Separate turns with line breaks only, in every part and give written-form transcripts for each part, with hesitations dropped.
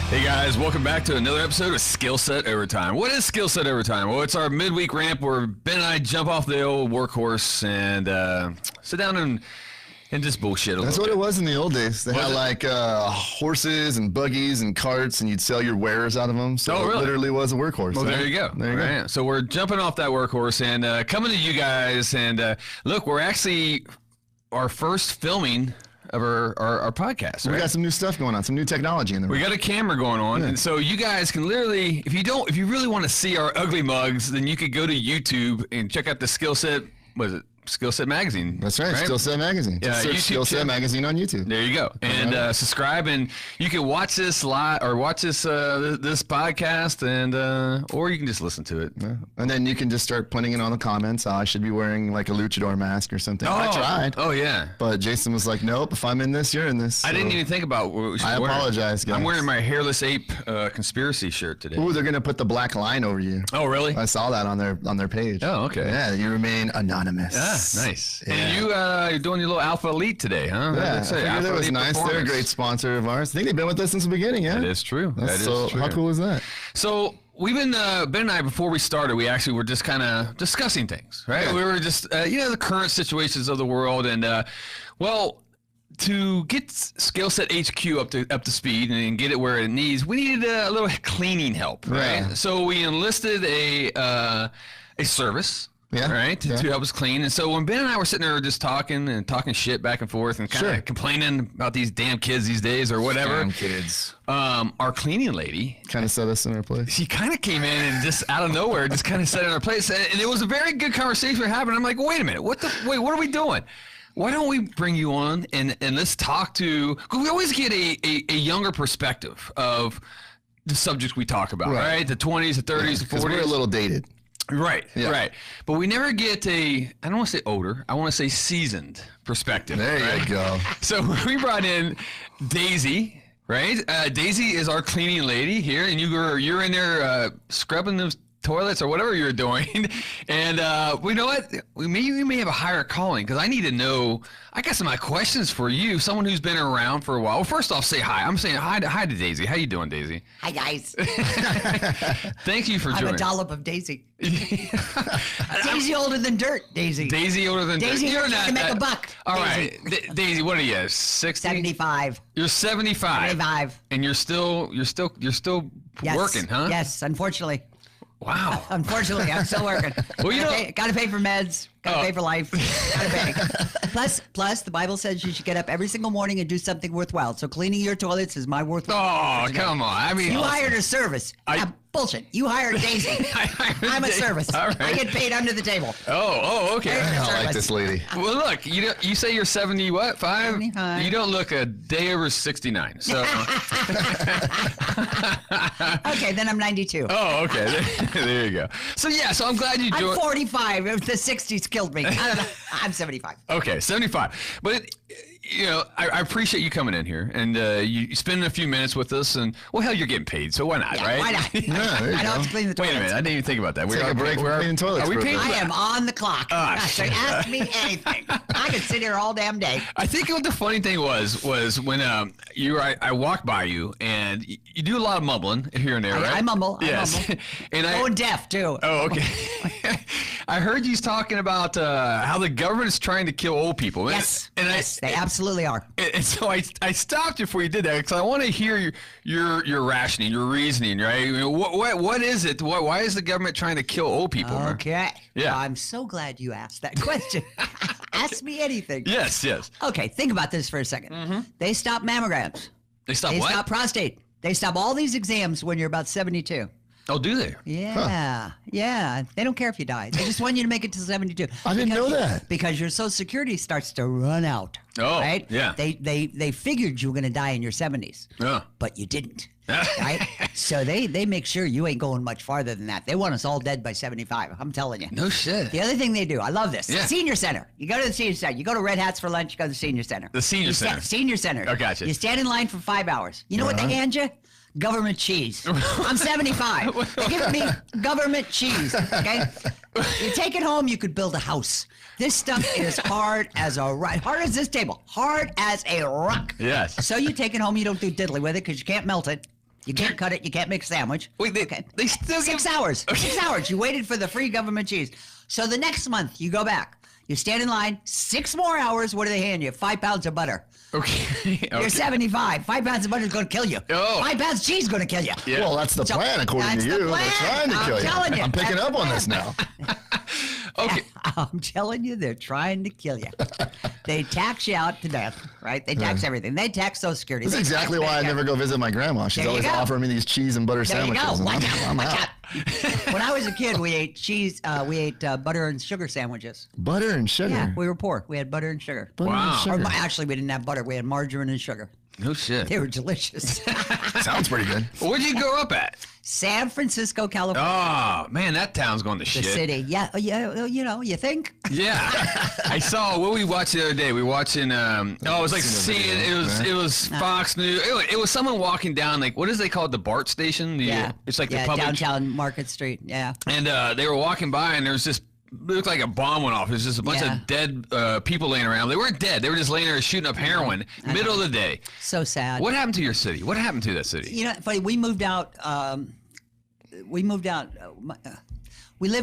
Hey guys, welcome back to another episode of Skillset Overtime. What is Skillset Overtime? Well, it's our midweek ramp where Ben and I jump off the old workhorse and sit down and just bullshit a little bit.
That's what it was in the old days. They had like horses and buggies and carts, and you'd sell your wares out of them. So
really?
It literally was a workhorse.
Well, there you go.
There you go.
So we're jumping off that workhorse and coming to you guys. And look, we're actually our first filming of our podcast.
We
right?
got some new stuff going on, some new technology in there.
We got a camera going on, and so you guys can literally, if you really want to see our ugly mugs, then you could go to YouTube and check out the Skillset. Was it Skillset Magazine?
That's right, Skillset Magazine.
Yeah,
search Skillset Magazine on YouTube.
There you go, and subscribe, and you can watch this live or watch this this podcast, and or you can just listen to it.
Yeah. And then you can just start putting it on the comments. I should be wearing like a luchador mask or something. I tried.
Oh yeah.
But Jason was like, nope. If I'm in this, you're in this. So
I didn't even think about what we should
I apologize, guys.
I'm wearing my hairless ape conspiracy shirt today.
Ooh, they're gonna put the black line over you.
Oh really?
I saw that on their page.
Oh okay.
Yeah, you remain anonymous.
Ah, nice.
Yeah.
And you're doing your little Alpha Elite today, huh?
Yeah,
That's
I
it.
figured
Alpha
that was
Elite
nice. They're a
Performance.
great sponsor of ours. I think they've been with us since the beginning, yeah?
That is true. That is true.
How cool is that?
So we've been, Ben and I, before we started, we actually were just kind of discussing things, right?
Yeah.
We were just, the current situations of the world. And, to get Skillset HQ up to speed and get it where it needs, we needed a little cleaning help, right?
Yeah.
So we enlisted a service.
Yeah.
Right? To help us clean. And so when Ben and I were sitting there just talking shit back and forth and kind of complaining about these damn kids these days or whatever.
Damn kids.
Our cleaning lady
Kind of set us in our place.
she kind of came in and just out of nowhere just kind of set in our place. And it was a very good conversation we were having. I'm like, wait a minute, what are we doing? Why don't we bring you on and let's talk to, because we always get a younger perspective of the subjects we talk about, right? The 20s, the 30s, the 40s.
We're a little dated.
Right, right. But we never get I don't want to say older, I want to say seasoned perspective.
There you go.
So we brought in Daisy, right? Daisy is our cleaning lady here, and you're in there scrubbing those toilets or whatever you're doing. And you know what? We may have a higher calling, because I need to know. I got some of my questions for you, someone who's been around for a while. Well, first off, say hi. I'm saying hi to Daisy. How you doing, Daisy?
Hi, guys.
Thank you for joining.
I'm a dollop of Daisy. Daisy older than dirt, Daisy.
Daisy older than
Daisy
dirt.
you're trying to make a buck.
All
Daisy.
right, Daisy, what are you? 60?
75.
You're 75.
75.
And you're still
Yes.
working, huh?
Yes, unfortunately.
Wow.
Unfortunately, I'm still working.
Well, you
gotta pay for meds. Gotta pay for life. Gotta pay. Plus, the Bible says you should get up every single morning and do something worthwhile. So cleaning your toilets is my worthwhile.
Oh, come on. I mean,
You hired a service. Bullshit. You hired Daisy. I'm a service.
All right.
I get paid under the table.
Oh, okay.
I like this lady.
Well, look, you say you're 70 what? 5?
75.
You don't look a day over 69. So
Okay, then I'm 92.
Oh, okay. There you go. So so I'm glad you
I'm
joined.
45. The 60s killed me. I don't know. I'm 75.
Okay, 75. But I appreciate you coming in here and you spending a few minutes with us. And well, hell, you're getting paid, so why not,
Yeah,
right?
why not?
Yeah, there you
I don't
go.
have to clean the
Wait
toilets.
a minute, I didn't even think about that.
Take a break from cleaning toilets
Are we
for a
paid?
bit.
I am on the clock.
Ah,
So ask me anything. I could sit here all damn day.
I think what the funny thing was when I walked by you and you do a lot of mumbling here and there, right?
I mumble.
Yes.
I mumble.
And
Going deaf, too.
Oh, okay. I heard you talking about how the government is trying to kill old people.
Yes.
And
Yes, they absolutely are.
And so I stopped you before you did that because I want to hear your rationing, your reasoning, right? I mean, what is it? Why is the government trying to kill old people?
Okay.
Yeah.
I'm so glad you asked that question. Ask me anything.
Yes.
Okay, think about this for a second. They stop mammograms.
They stop
They
what?
stop prostate. They stop all these exams when you're about 72.
Oh, do they?
Yeah, yeah. They don't care if you die. They just want you to make it to 72.
I didn't know that.
Because your Social Security starts to run out.
Oh,
right?
yeah.
They figured you were going to die in your 70s.
Yeah.
But you didn't. Right? So they make sure you ain't going much farther than that. They want us all dead by 75. I'm telling you.
No shit.
The other thing they do, I love this.
Yeah.
Senior center. You go to the senior center. You go to Red Hats for lunch. You go to the senior center.
The senior center.
Senior center.
Oh, gotcha.
You stand in line for 5 hours. You know what they hand you? Government cheese. I'm 75. Give me government cheese. Okay. You take it home. You could build a house. This stuff is hard as a rock. Hard as this table. Hard as a rock.
Yes.
So you take it home. You don't do diddly with it because you can't melt it. You can't cut it. You can't make a sandwich.
Wait, they still
6
give...
hours. 6 hours. You waited for the free government cheese. So the next month, you go back. You stand in line, 6 more hours. What do they hand you? 5 pounds of butter.
Okay.
You're 75. 5 pounds of butter is going to kill you.
Oh.
5 pounds of cheese is going to kill you.
Yeah.
Well, that's the plan, according to you. They're trying to kill you.
Telling you.
I'm picking
That's
up
the
on
plan.
this now.
Okay.
I'm telling you, they're trying to kill you. They tax you out to death, right? They tax everything. They tax Social Security.
This is
They tax
exactly why I
Medicare.
never go visit my grandma. She's
There you
always
go.
offering me these cheese and butter
There you
sandwiches.
go.
And
Watch out.
I'm
Watch
out.
out. When I was a kid, we ate cheese. We ate butter and sugar sandwiches.
Butter and sugar.
Yeah, we were poor. We had butter and sugar.
Butter
Wow.
and sugar.
Or, actually, we didn't have butter. We had margarine and sugar.
No shit.
They were delicious.
Sounds pretty good.
Where'd you grow up at?
San Francisco, California.
Oh, man, that town's going to
The
shit.
city. Yeah, you know, you think?
Yeah. I saw what we watched the other day. We were watching, it was like
Seen a
seeing,
video,
it was Fox News. It was someone walking down, like, what is they call it? The BART station? It's like the public.
Downtown Market Street. Yeah.
And they were walking by, and there was this. It looked like a bomb went off. There's just a bunch
Yeah.
of dead people laying around. They weren't dead. They were just laying there shooting up heroin, middle of the day.
So sad.
What happened to your city? What happened to that city?
You know, funny. We moved out. We lived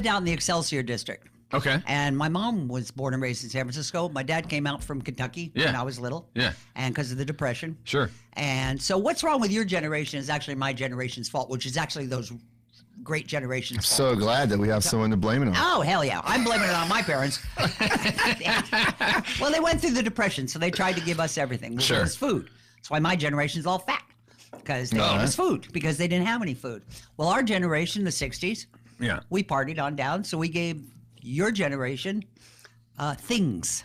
out in the Excelsior district.
Okay.
And my mom was born and raised in San Francisco. My dad came out from Kentucky
Yeah.
when I was little.
Yeah.
And because of the Depression.
Sure.
And so what's wrong with your generation is actually my generation's fault, which is actually those great generations' fault.
So glad that we have someone to blame it on.
Oh, hell yeah. I'm blaming it on my parents. Well, they went through the Depression, so they tried to give us everything.
Sure.
It was food. That's why my generation's all fat, because they gave us food, because they didn't have any food. Well, our generation, the 60s,
Yeah.
we partied on down, so we gave your generation things.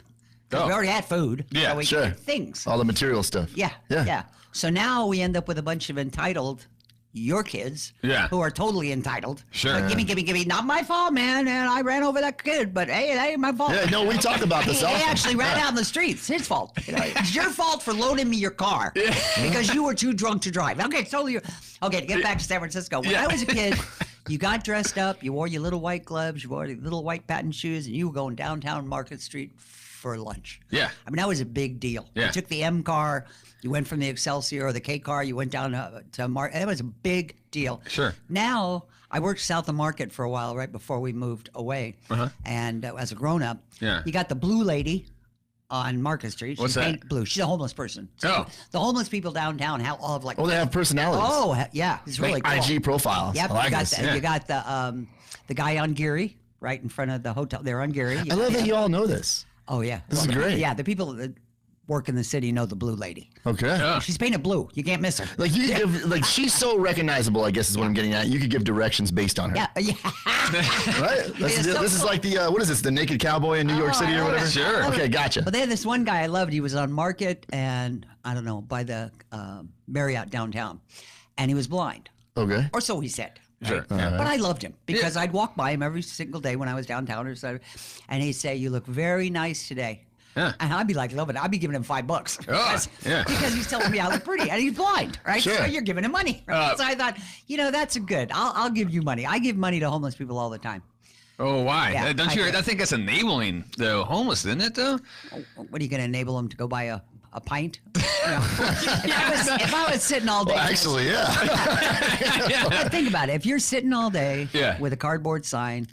'Cause
Oh.
we already had food.
Yeah,
so we
sure.
gave things.
All the material stuff.
Yeah,
Yeah.
yeah. So now we end up with a bunch of entitled your kids
Yeah.
who are totally entitled.
Sure.
Like, gimme. Not my fault, man. And I ran over that kid, but hey, that ain't my fault.
Yeah, no, we talk about this
He
often.
actually ran out in the streets. It's his fault. You know, it's your fault for loading me your car because you were too drunk to drive. Okay, it's totally your. Okay, to get back to San Francisco. When
Yeah.
I was a kid, you got dressed up. You wore your little white gloves. You wore your little white patent shoes, and you were going downtown Market Street for lunch.
Yeah.
I mean, that was a big deal.
Yeah.
You took the M car. You went from the Excelsior or the K car. You went down to Market. It was a big deal.
Sure.
Now, I worked south of Market for a while, right before we moved away. And as a grown-up,
Yeah.
you got the blue lady on Market Street.
What's
She's
that?
painted blue. She's a homeless person.
Oh.
The homeless people downtown all have like.
Oh, they have personalities.
Oh, yeah. It's really cool.
IG profiles.
Yep.
I like
you got
this.
the, you got the guy on Geary right in front of the hotel. They're on Geary.
I love that you all know this.
Oh, yeah.
This is great.
Yeah, the people that work in the city know the blue lady.
Okay.
Yeah.
She's painted blue. You can't miss her.
Like you could give, like she's so recognizable, I guess is what I'm getting at. You could give directions based on her.
Yeah, yeah.
Right?
It's so
This is
cool.
like the what is this? The Naked Cowboy in New York City or
I love
whatever.
it.
Sure.
Okay, gotcha.
But they had this one guy I loved. He was on Market and I don't know by the Marriott downtown, and he was blind,
Okay.
or so he said.
Sure.
Right?
Yeah.
But I loved him because I'd walk by him every single day when I was downtown or so, and he'd say, "You look very nice today."
Yeah.
And I'd be like, loving it. I'd be giving him $5 because,
yeah.
because he's telling me I look pretty, and he's blind, right?
Sure.
So you're giving him money. Right? So I thought, that's a good. I'll give you money. I give money to homeless people all the time.
Oh, why?
Yeah,
Don't
I
you?
do.
I think that's enabling the homeless, isn't it? Though.
What are you going to enable them to go buy a pint? You know, if I was sitting all day,
Well, actually, yeah.
But think about it. If you're sitting all day
Yeah.
with a cardboard sign,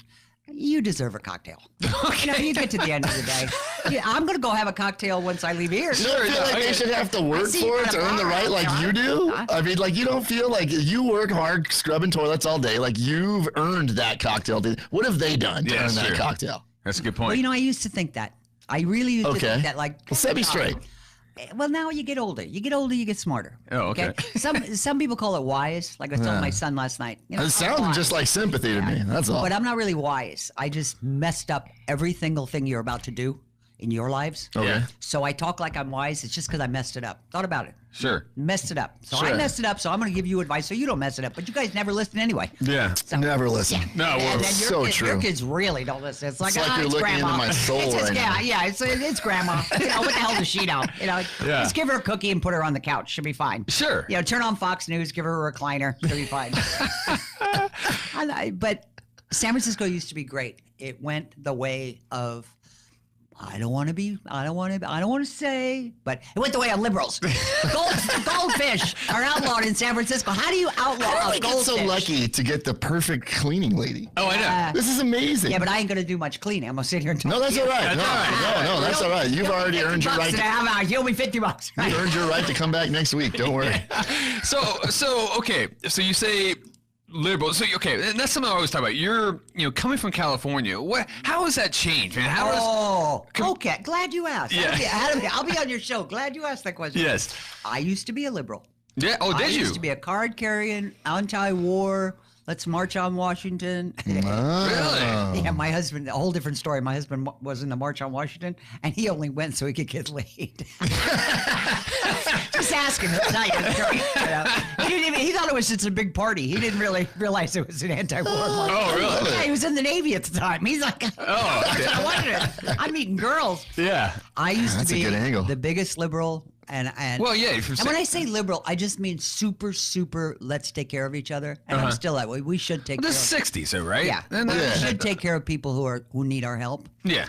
you deserve a cocktail. You get to the end of the day. Yeah, I'm going to go have a cocktail once I leave here.
You don't feel like they should have to work
see
for
you
it
at
to
a
earn the
bar,
right like you do?
Huh?
I mean, like, you don't feel like you work hard scrubbing toilets all day. Like, you've earned that cocktail. What have they done to
Yeah,
earn that
sure.
cocktail?
That's a good
Well,
point.
I used to think that. I really used to
Okay.
think that. Like,
Well, set me straight.
Well, now you get older. You get smarter.
Oh, okay.
Some people call it wise. Like I told my son last night.
It
I'm
sounds
wise.
just like sympathy to me. That's all.
But I'm not really wise. I just messed up every single thing you're about to do in your lives.
Okay.
Yeah.
So I talk like I'm wise. It's just because I messed it up. Thought about it.
Sure.
Messed it up. So I
Sure.
messed it up. So I'm going to give you advice so you don't mess it up. But you guys never listen anyway.
Yeah.
Never listen.
No,
And
well,
then
so
kids,
true.
Your kids really don't listen. It's like,
It's like you're looking
grandma.
into my soul
It's just,
right
yeah,
now.
yeah. It's grandma. What the hell does she know?
Yeah.
Just give her a cookie and put her on the couch. She'll be fine.
Sure.
Turn on Fox News. Give her a recliner. She'll be fine. But San Francisco used to be great. It went the way of I don't want to say, but it went the way of liberals. Goldfish are outlawed in San Francisco. How do you outlaw
How
a
did we get
goldfish?
so lucky to get the perfect cleaning lady?
Oh, I know.
This is amazing.
Yeah, but I ain't going to do much cleaning. I'm going to sit here and talk.
No, that's
to
all
you.
right. No, that's all right. You've already earned your right.
You'll be $50.
You earned your right to come back next week. Don't worry.
So okay. So you say liberal. So okay, and that's something I always talk about. You're coming from California. How has that changed? Man, how
Okay. Glad you asked.
Yeah.
I'll be on your show. Glad you asked that question.
Yes.
I used to be a liberal.
Yeah. Oh,
I
did you?
used to be a card-carrying, anti-war. Let's march on Washington.
Really?
Yeah, my husband, a whole different story. My husband was in the March on Washington, and he only went so he could get laid. Just ask him. It's not your story. He thought it was just a big party. He didn't really realize it was an anti-war march.
Oh, really?
Yeah, he was in the Navy at the time. He's like,
Oh, okay.
I wondered. I'm meeting girls.
Yeah.
I used
That's
to
a
be
good angle.
the biggest liberal. And
Well, yeah.
and when I say liberal, I just mean super, let's take care of each other. And I'm still that way. We should take
The
care of
60s, though, right?
Yeah.
And
We
that-
should take care of people who need our help.
Yeah.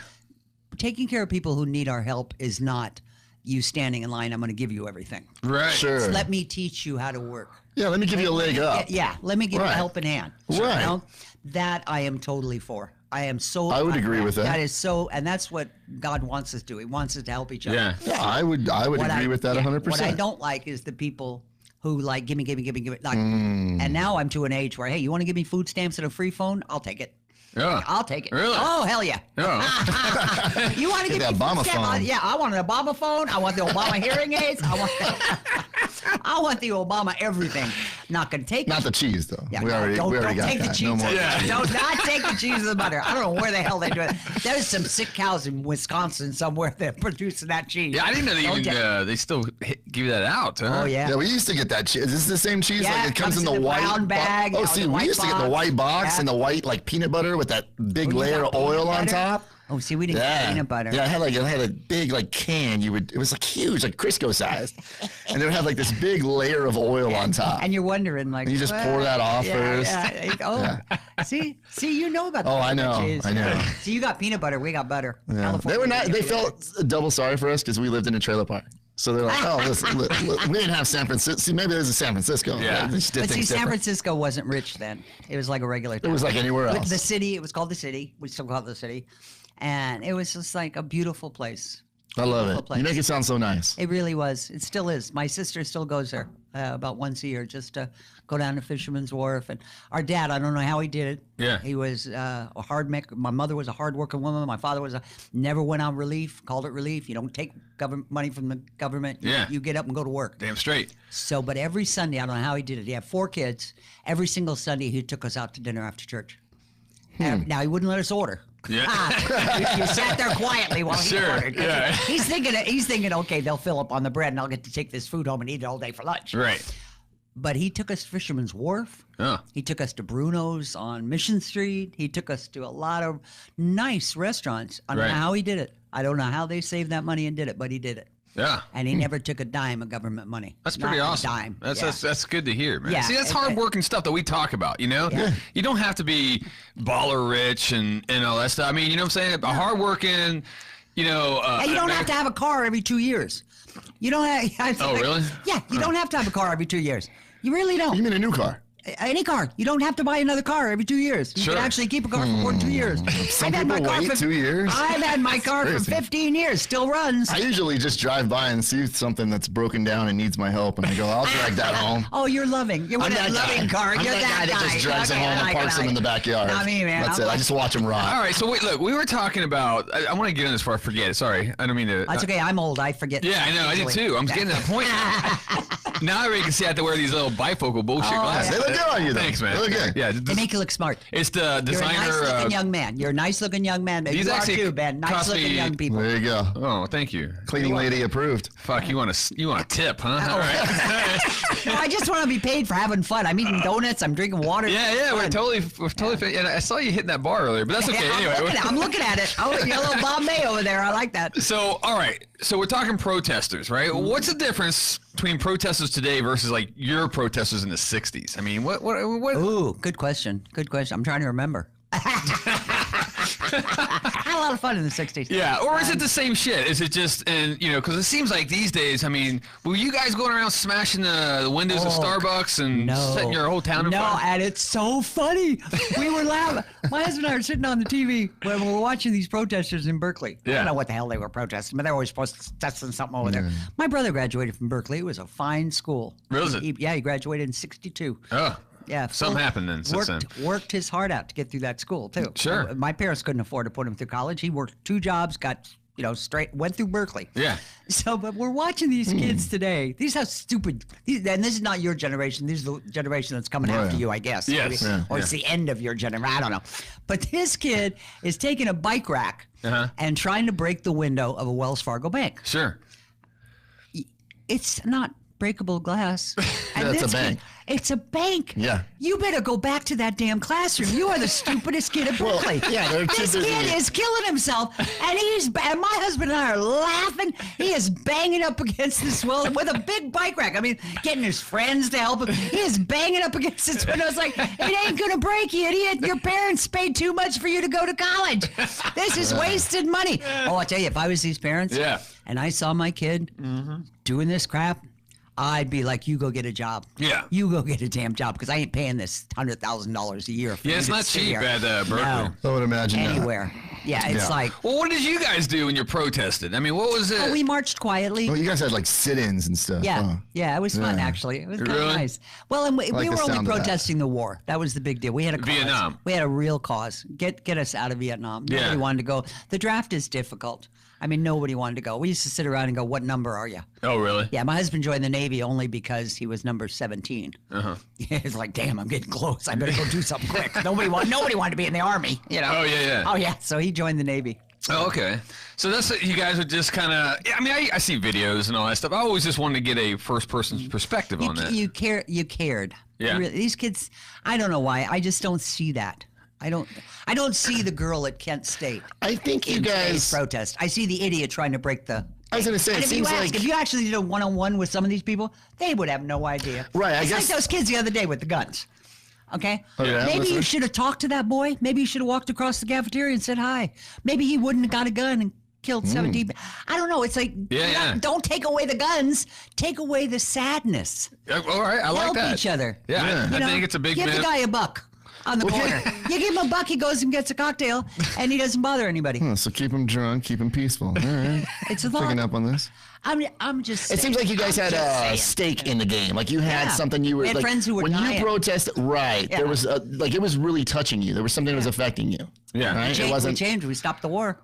Taking care of people who need our help is not you standing in line, I'm going to give you everything.
Right.
Sure.
Let me teach you how to work.
Yeah, let me give you a leg up.
Yeah, let me give you a
Right.
helping hand.
Right.
That I am totally for. I am so.
I would agree with that.
That is so, and that's what God wants us to do. He wants us to help each other.
Yeah.
Yeah, I would agree with that 100%.
What I don't like is the people who like give me. Like, And now I'm to an age where, hey, you want to give me food stamps and a free phone? I'll take it.
Yeah.
I'll take it.
Really?
Oh, hell yeah.
Oh.
You want to give
The
me
Obama
food stamp?
phone.
Yeah, I want an Obama phone. I want the Obama hearing aids. I want the Obama everything. Not going to take
Not
it.
the cheese though.
Yeah,
we already
don't
got
take
that.
the cheese.
No more.
Yeah.
Don't not take the cheese and the butter. I don't know where the hell they do it. There's some sick cows in Wisconsin somewhere that are producing that cheese.
Yeah, I didn't know they
Don't
even
take-
they still give you that out. Huh?
Oh yeah.
Yeah, we used to get that cheese. Is this the same cheese?
Yeah,
Like it comes in the white
brown bag.
Oh,
or
see,
the
we
white
used to get the
box.
white box
Yeah.
and the white like peanut butter with that big
Oh, you
layer
got
of oil
peanut
on
butter?
top.
Oh, see, we didn't get peanut butter.
Yeah, it had a big like can. It was like huge, like Crisco sized, and it would have like this big layer of oil on top.
And you're wondering, like,
And you just pour that off first.
Yeah. Oh, see, you know about.
Oh, I know,
cheese.
I know.
See, you got peanut butter. We got butter.
Yeah.
California,
They were not.
we
They
get
felt double sorry for us because we lived in a trailer park. So they're like, oh, listen, look, we didn't have San Francisco. See, maybe there's a San Francisco.
Yeah.
They just did
But see,
things
San
different.
Francisco wasn't rich then. It was like a regular town.
It was like anywhere
But
else.
the city, it was called the city. We still call it the city. And it was just like a beautiful place.
I love
Beautiful
it.
place.
You make it sound so nice.
It really was. It still is. My sister still goes there about once a year just to go down to Fisherman's Wharf. And our dad, I don't know how he did it.
Yeah.
He was a hard maker. My mother was a hard-working woman. My father never went on relief, called it relief. You don't take government money from the government.
Yeah.
You get up and go to work.
Damn straight.
So, but every Sunday, I don't know how he did it. He had 4 kids. Every single Sunday, he took us out to dinner after church. Now, he wouldn't let us order.
Yeah.
You sat there quietly while he
Sure,
ordered.
yeah.
He's thinking, okay, they'll fill up on the bread and I'll get to take this food home and eat it all day for lunch.
Right.
But he took us to Fisherman's Wharf.
Oh.
He took us to Bruno's on Mission Street. He took us to a lot of nice restaurants. I don't
Right.
know how he did it. I don't know how they saved that money and did it, but he did it.
Yeah.
And he never took a dime of government money.
That's
Not
pretty
a
awesome.
dime.
That's,
Yeah.
that's good to hear, man.
Yeah,
See, that's
it-
hard working stuff that we talk about, you know?
Yeah.
You don't have to be baller rich and all that stuff. I mean, you know what I'm saying? A hard working, you know.
And you don't have to have a car every 2 years. You don't have.
Oh, really?
Yeah, you don't have to have a car every 2 years. You really don't.
You mean a new car?
Any car. You don't have to buy another car every 2 years. You
Sure.
can actually keep a car for more than 2 years.
Some people wait 2 years.
I've had my car for
crazy.
15 years. Still runs.
I usually just drive by and see something that's broken down and needs my help, and I go, I'll drag that home.
Oh, you're loving. You're one of
that
that loving
guy.
car.
I'm
You're
that guy that just drives
Okay,
them home
I
and
like
parks
it.
them in the backyard.
Not me, man.
That's
I'm
it. I
like-
just watch them rot.
All right, so wait, look, we were talking about. I want to get in this before I forget. Sorry, I don't mean to.
That's okay. I'm old. I forget.
Yeah, I know. I did
easily.
too. I'm getting to that point now. Now I really can see I have to wear these little bifocal bullshit
Oh,
glasses.
They look good on you, though.
Thanks, man.
They look good.
Yeah,
They make you look smart.
it's the
You're a
designer.
nice-looking young man. You're a nice-looking young man.
These
You are
actually
too, Ben.
cost
Nice-looking
me-
young people.
There you go.
Oh, thank you.
Cleaning lady approved.
Fuck, you want a tip, huh?
Oh.
All right.
No, I just want to be paid for having fun. I'm eating donuts. I'm drinking water.
Yeah, we're
Fun.
totally. And I saw you hitting that bar earlier, but that's okay.
Yeah,
Anyway,
I'm looking at it. Oh, yellow Bombay over there. I like that.
so all right, so we're talking protesters, right?
Mm-hmm.
What's the difference between protesters today versus like your protesters in the '60s? I mean, what?
Ooh, good question. Good question. I'm trying to remember. Had a lot of fun in the 60s.
Yeah, or is it the same shit? Is it just, and because it seems like these days, I mean, were you guys going around smashing the windows of Starbucks and setting your whole town in fire?
No, and it's so funny. We were laughing. My husband and I were sitting on the TV when we were watching these protesters in Berkeley. I don't know what the hell they were protesting, but they were always protesting something over there. My brother graduated from Berkeley. It was a fine school.
Really?
He graduated in 62.
Oh.
Yeah,
something happened then since then.
Worked his heart out to get through that school too.
Sure.
My parents couldn't afford to put him through college. He worked 2 jobs, got straight, went through Berkeley.
Yeah.
So, but we're watching these kids today. These are stupid. And this is not your generation. This is the generation that's coming after you, I guess.
Yes.
Or it's the end of your generation. I don't know. But this kid is taking a bike rack and trying to break the window of a Wells Fargo bank.
Sure.
It's not breakable glass. And
it's a bank.
It's a bank.
Yeah.
You better go back to that damn classroom. You are the stupidest kid at Berkeley. This kid is killing himself, and and my husband and I are laughing. He is banging up against this wall with a big bike rack. I mean, getting his friends to help him. He is banging up against this window. It's like, it ain't gonna break, you idiot. Your parents paid too much for you to go to college. This is wasted money. Oh, I'll tell you, if I was these parents, and I saw my kid doing this crap, I'd be like, you go get a job.
Yeah.
You go get a damn job, because I ain't paying this $100,000 a year for you
it's
to
not
sit
cheap
here.
at Berkeley.
I would imagine
Anywhere. Yeah, it's like...
Well, what did you guys do when you protested? I mean, what was it?
Oh, we marched quietly.
Well, you guys had like sit-ins and stuff.
Yeah,
huh?
yeah, it was fun, actually. It was kind of
Really?
nice. Well, and we
like
were
the
only
sound of that.
protesting the war. That was the big deal. We had a cause.
Vietnam.
We had a real cause. Get us out of Vietnam. Nobody wanted to go. The draft is difficult. I mean, nobody wanted to go. We used to sit around and go, what number are you?
Oh, really?
Yeah, my husband joined the Navy only because he was number 17. It's like, damn, I'm getting close. I better go do something quick. Nobody wanted to be in the Army,
Oh, yeah.
Oh, yeah, so he joined the Navy.
Oh, okay. So that's you guys are just kind of. I mean, I see videos and all that stuff. I always just wanted to get a first-person perspective on that.
You cared.
Yeah.
Really, these kids, I don't know why. I just don't see that. I don't see the girl at Kent State.
I think you
in today's
guys
protest. I see the idiot trying to break the.
I was gonna say,
And
it seems like
if you actually did a one-on-one with some of these people, they would have no idea.
Right, I
It's
guess-
like those kids the other day with the guns. Okay?
Oh, yeah?
Maybe
Listen.
you should have talked to that boy. Maybe you should have walked across the cafeteria and said hi. Maybe he wouldn't have got a gun and killed 17. I don't know. It's like, don't take away the guns. Take away the sadness.
All right, I like
Help
that.
each other.
Yeah, I think it's a big
Give
myth.
the guy a buck on the corner. You give him a buck, he goes and gets a cocktail, and he doesn't bother anybody.
So keep them drunk, keep them peaceful. All right.
It's a thought.
Picking up on this.
I'm just saying.
It seems like you guys had a stake in the game. Like you had something you were.
We had
like,
friends who were
when
dying.
you protested, right?
Yeah.
There was like it was really touching you. There was something that was affecting you.
Yeah.
Right.
We changed. We stopped the war.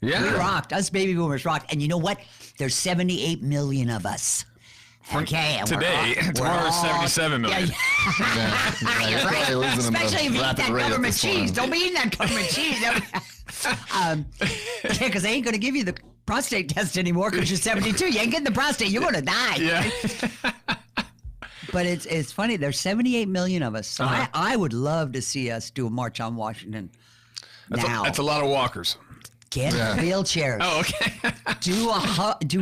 Yeah.
We rocked. Us baby boomers rocked. And you know what? There's 78 million of us. Okay. And
Today, tomorrow's 77 million.
Yeah.
You're
Right.
probably losing them at a
Especially if you eat
rapid
that
rate at
government
this
cheese.
point.
Don't be eating that government cheese. Because they ain't going to give you the prostate test anymore because you're 72. You ain't getting the prostate. You're going to die.
Yeah.
But it's funny. There's 78 million of us. So I would love to see us do a march on Washington now.
That's a lot of walkers.
Get wheelchairs.
Oh, okay.
Do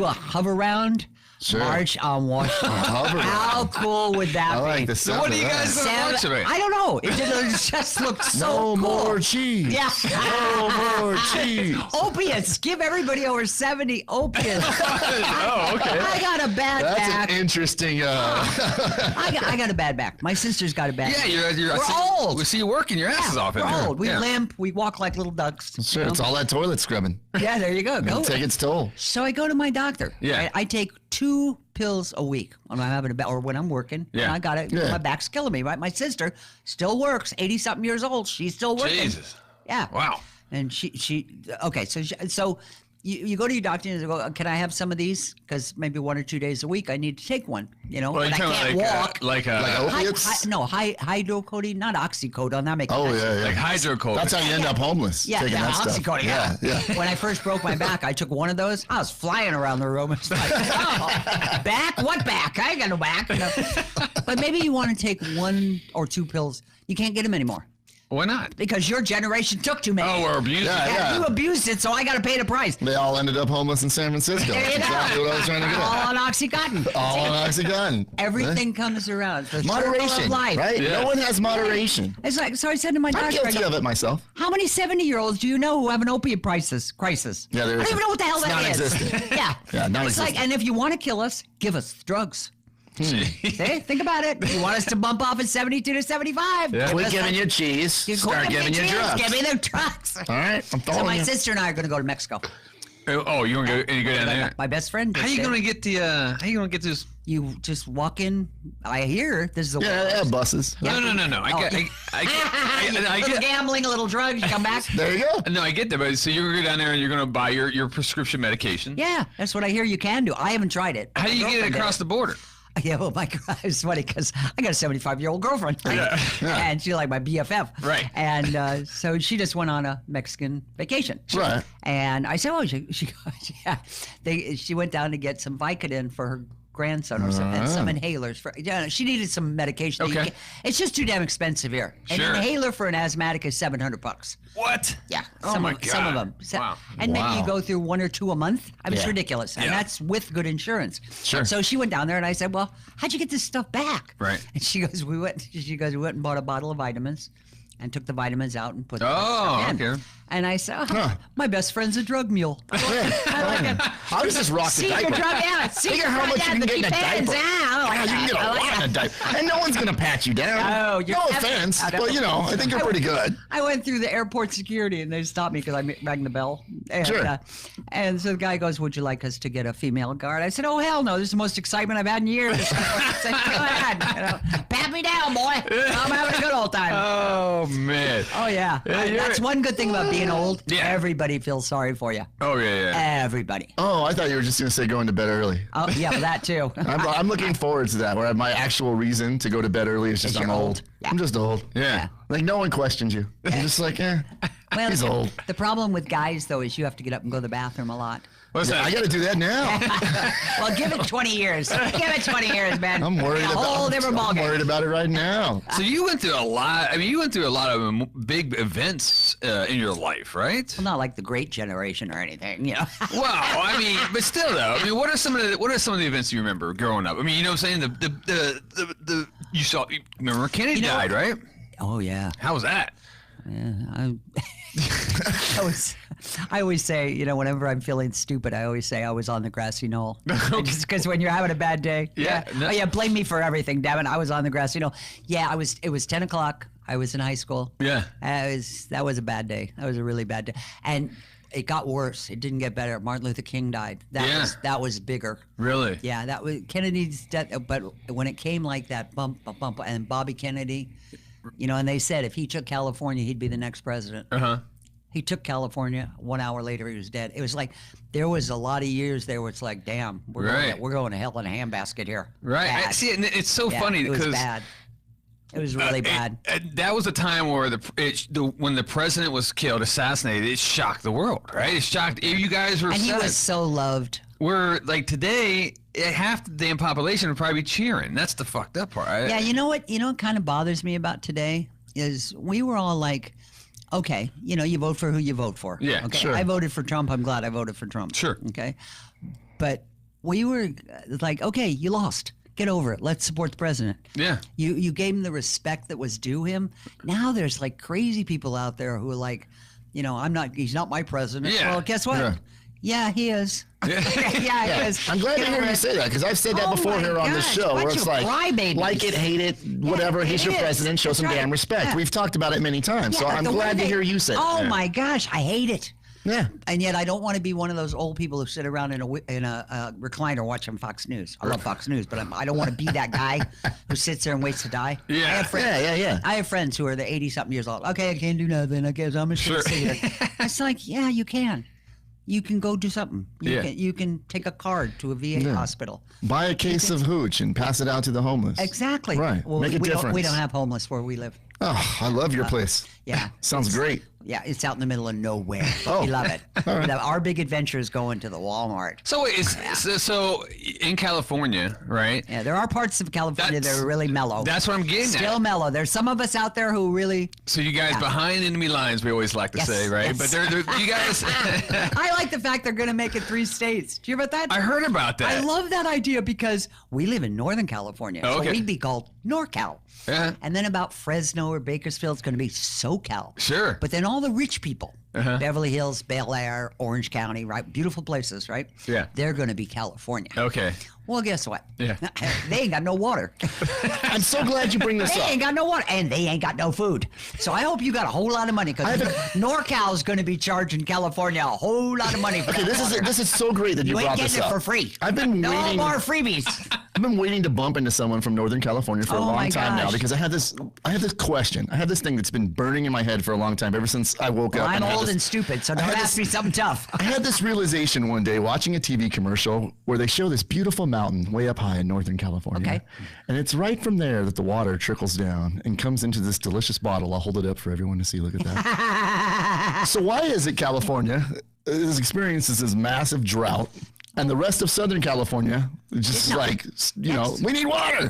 a hover round.
Sure.
March on Washington.
Hover
How cool would that
I like
be?
the sound
What are
of
you
that.
guys going to march about?
I don't know. It just looks so
No
cool.
more cheese.
Yeah.
No more cheese.
Opiates. Give everybody over 70 opiates.
Oh, okay.
I got a bad
That's
back.
an interesting.
I got a bad back. My sister's got a bad
Yeah,
back.
you're.
We're old.
We see you working your asses off in
We're
there.
old. We
Yeah.
limp. We walk like little ducks.
Sure, it's all that toilet scrubbing.
Yeah, there you go. Go.
Take its toll.
So I go to my doctor.
Yeah.
Right? I take 2 pills a week when I'm having a back or when I'm working.
Yeah.
And I got it.
Yeah.
My back's killing me. Right. My sister still works. 80-something years old. She's still working.
Jesus.
Yeah.
Wow.
And she okay. So you go to your doctor and you go, can I have some of these? Because maybe 1 or 2 days a week I need to take one. You know,
Well,
but I
you're
can't
talking
walk.
like
opiates?
Hydrocodone, not oxycodone. That makes
Oh
sense.
yeah, yeah.
like hydrocodone.
That's how you end up homeless.
Yeah,
taking
yeah,
that stuff.
oxycodone, yeah. When I first broke my back, I took one of those. I was flying around the room. It's like, oh, back? What back? I ain't got no back. You know? But maybe you want to take 1 or 2 pills. You can't get them anymore.
Why not?
Because your generation took too many.
Oh, we're abusing.
Yeah.
You abused it, so I got to pay the price.
They all ended up homeless in San Francisco.
There you
That's
go.
exactly what I was trying to get
All
at.
on Oxycontin.
All on Oxycontin.
Everything comes around. The circle
Moderation,
of life.
right?
Yeah.
No one has moderation.
It's like, so I said to my
I'm
doctor, I
guilty
go,
of it myself.
how many 70-years-olds do you know who have an opiate crisis?
Yeah, there
I
is.
don't even know what the hell
It's
that is.
non-existent.
Yeah.
Yeah,
It's
non-existent.
like, and if you want to kill us, give us drugs. See, think about it. You want us to bump off at 72 to 75.
Yeah.
Quit
Us
giving
like-
you cheese.
You
Start
quit
giving you
cheese,
drugs.
Give me the drugs.
All right, I'm
So
following
my
you.
sister and I are going to go to Mexico.
Oh, you want to go down there?
My best friend.
How
just
you
did.
gonna get the? How you gonna get this?
You just walk in. I hear this is the
Yeah,
worst.
buses.
No. I
A little
get.
gambling, a little drugs, you come back.
There you go.
No, I get that. But so you're gonna go down there and you're gonna buy your prescription medication.
Yeah, that's what I hear you can do. I haven't tried it.
How do you get it across the border?
Yeah, well, my it's funny because I got a 75-year-old girlfriend, right?
Yeah.
And she's like my BFF,
Right.
And so she just went on a Mexican vacation,
Right.
And I said, "Oh, yeah." She went down to get some Vicodin for her grandson or something, and some inhalers for. Yeah, she needed some medication.
Okay.
It's just too damn expensive here. An
Sure.
inhaler for an asthmatic is $700.
What?
Yeah.
Oh my God.
Some of them.
Wow.
And maybe
Wow.
you go through 1 or 2 a month. I mean, it's
Yeah.
ridiculous. And
Yeah.
that's with good insurance.
Sure.
So she went down there and I said, "Well, how'd you get this stuff back?"
Right.
And she goes, we went and bought a bottle of vitamins and took the vitamins out and put the
Oh,
stuff in.
okay.
And I said,
Huh.
my best friend's a drug mule.
How does this rock the
Secret
diaper?
drug, yeah.
Figure how much you can get in a diaper.
Yeah,
God, you can get a lot in a diaper. And no one's going to pat you down.
Oh, you're
no
never-
offense,
I don't-
but, I think you're pretty good.
I went through the airport security and they stopped me because I rang the bell. And,
Sure.
And so the guy goes, "Would you like us to get a female guard?" I said, "Oh, hell no. This is the most excitement I've had in years." I said, "Go ahead. Pat me down, boy. I'm having a good old time."
Oh man.
Oh, yeah.
you're
That's one good thing about being old.
Yeah.
Everybody feels sorry for you.
Oh yeah.
Everybody.
Oh, I thought you were just going to say going to bed early.
Oh, yeah, well, that too.
I'm looking forward to that, where my actual reason to go to bed early is just
Is
I'm
you're
old.
old. Yeah.
I'm just old.
Yeah.
Like, no one questions you. You're just like,
Well,
he's old.
The problem with guys, though, is you have to get up and go to the bathroom a lot.
What's
I
that?
got to do that now.
Well, give it 20 years. Give it 20 years, man.
I'm worried
a whole different
I'm
ballgame.
worried about it right now.
So you went through a lot. I mean, you went through a lot of big events in your life, right?
Well, not like the Great Generation or anything, you know.
Well, I mean, but still, though. I mean, what are some of the events you remember growing up? I mean, you know what I'm saying? The you saw. Remember Kennedy
You know-
died, right?
Oh, yeah.
How was that?
Yeah, I always say, whenever I'm feeling stupid, I always say I was on the grassy knoll. Just because when you're having a bad day.
Yeah, no-
Oh, yeah, blame me for everything, damn it. I was on the grassy knoll. Yeah, it was 10 o'clock. I was in high school.
Yeah.
That was a bad day. That was a really bad day. And it got worse. It didn't get better. Martin Luther King died. That was bigger.
Really?
Yeah, that was Kennedy's death. But when it came like that, bump, and Bobby Kennedy, and they said if he took California, he'd be the next president.
Uh-huh.
He took California. 1 hour later, he was dead. It was like there was a lot of years there where it's like, damn, we're going to hell in a handbasket here.
Right.
Bad.
See, and it's so
Yeah,
funny
it was
because
bad. It was really bad.
that was a time where when the president was killed, assassinated, it shocked the world, right? It shocked you guys were.
And he
sad.
was so loved.
We're like today, half the damn population would probably be cheering. That's the fucked up part.
Yeah, you know what? You know what kind of bothers me about today is we were all like, okay, you vote for who you vote for.
Yeah,
okay.
sure.
I voted for Trump. I'm glad I voted for Trump.
Sure.
Okay. But we were like, okay, you lost. Get over it. Let's support the president.
Yeah.
You gave him the respect that was due him. Now there's like crazy people out there who are like, he's not my president.
Yeah.
Well, guess what?
Yeah.
Yeah, he is. yeah, he is.
I'm glad to
Get
hear
over
you
it.
say that, because I've said that
Oh
before
my
here on this
gosh,
show, where
bunch
it's
of
like,
crybabies.
like it, hate it, whatever. He's
it
your
is.
president. Show
That's
some
right.
damn respect.
Yeah.
We've talked about it many times, so
Yeah,
I'm
the
glad
one
to
thing-
hear you say
Oh
that.
my gosh, I hate it.
Yeah.
And yet I don't want to be one of those old people who sit around in a recliner watching Fox News. I love Fox News, but I don't want to be that guy who sits there and waits to die.
Yeah.
I have friends,
Yeah.
I have friends who are the 80-something years old. Okay, I can't do nothing. I guess I'm just going to sit here. It's like, yeah, you can. You can go do something. You can take a card to a VA hospital.
Buy a case of hooch and pass it out to the homeless.
Exactly.
Right.
Well,
Make a
we
difference.
don't have homeless where we live.
Oh, I love your place.
Yeah.
Sounds great.
Yeah, it's out in the middle of nowhere.
Oh.
We love it. Our big adventure is going to the Walmart.
So wait, so in California, right?
Yeah, there are parts of California that are really mellow.
That's what I'm getting
Still
at.
mellow. There's some of us out there who really.
So you guys behind enemy lines, we always like to
Yes,
say, right?
yes.
But they're you guys.
I like the fact they're going to make it 3 states. Do you hear about that?
I heard about that.
I love that idea because we live in Northern California.
Oh, okay.
So we'd be called NorCal.
Yeah.
And then about Fresno or Bakersfield, it's going to be SoCal.
Sure.
But then all the rich people,
Uh-huh.
Beverly Hills, Bel Air, Orange County, right? Beautiful places, right?
Yeah.
They're going to be California.
Okay.
Well, guess what?
Yeah.
They ain't got no water.
I'm so glad you bring this
They
up.
ain't got no water, and they ain't got no food. So I hope you got a whole lot of money because NorCal is going to be charging California a whole lot of money for
Okay,
that water.
this is so great that you,
You ain't
brought
getting
this
it
up.
for free.
I've been
No
waiting.
more freebies.
I've been waiting to bump into someone from Northern California for a
Oh
long
my
time now
gosh.
because I have this question. I have this thing that's been burning in my head for a long time ever since I woke
Well,
up.
I'm
and I had
old
this-
and stupid, so don't
had
ask
this-
me something tough.
I had this realization one day watching a TV commercial where they show this beautiful mountain way up high in Northern California.
Okay.
And it's right from there that the water trickles down and comes into this delicious bottle. I'll hold it up for everyone to see. Look at that. So why is it California experiences this massive drought and the rest of Southern California just like, we need water.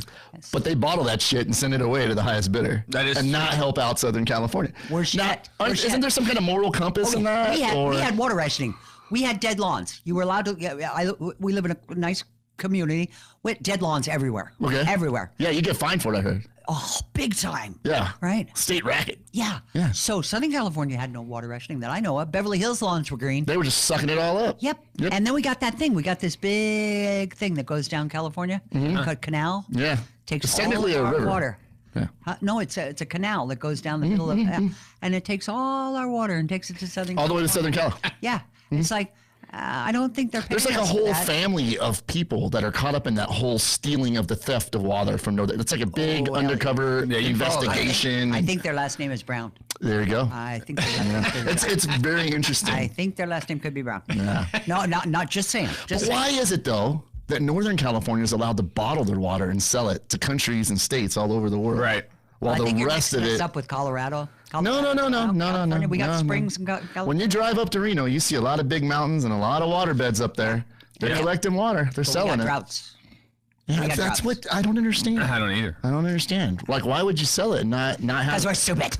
But they bottle that shit and send it away to the highest bidder
That is
and not help out Southern California.
Worse
Now,
yet, worse
isn't
yet.
there some kind of moral compass in that?
We had water rationing. We had dead lawns. You were allowed to. We live in a nice community with dead lawns everywhere.
Okay.
Everywhere.
Yeah, you get fined for it, I heard.
Oh, big time.
Yeah.
Right.
State racket.
Yeah.
Yeah.
So Southern California had no water rationing that I know of. Beverly Hills lawns were green.
They were just sucking it all up.
Yep. And then we got that thing. We got this big thing that goes down California. Called canal.
Yeah.
Takes
It's
all
technically a
our
river.
water.
Yeah.
No, it's a canal that goes down the middle of and it takes all our water and takes it to Southern
All the way to
California.
Southern Cal.
Yeah. It's like I don't think they're paying
There's like a
us for
whole
that.
family of people that are caught up in that whole stealing of the theft of water from Northern. It's like a big
well,
undercover
yeah, you follow that.
investigation.
I think their last name is Brown.
There you go.
I think their last name is Brown.
It's very interesting.
I think their last name could be Brown. No, not just saying. Just
But
saying.
why is it though that Northern California is allowed to bottle their water and sell it to countries and states all over the world?
Right.
While
I think
the
you're
rest of
mixing us
it.
up with Colorado.
No.
California. We got
no,
springs in California.
When you drive up to Reno, you see a lot of big mountains and a lot of water beds up there. They're
Yeah.
collecting water. They're
we
selling
got
it.
droughts.
Yeah,
we got
that's
droughts.
what I don't understand.
I don't either.
I don't understand. Like, why would you sell it and not have?
Because we're stupid.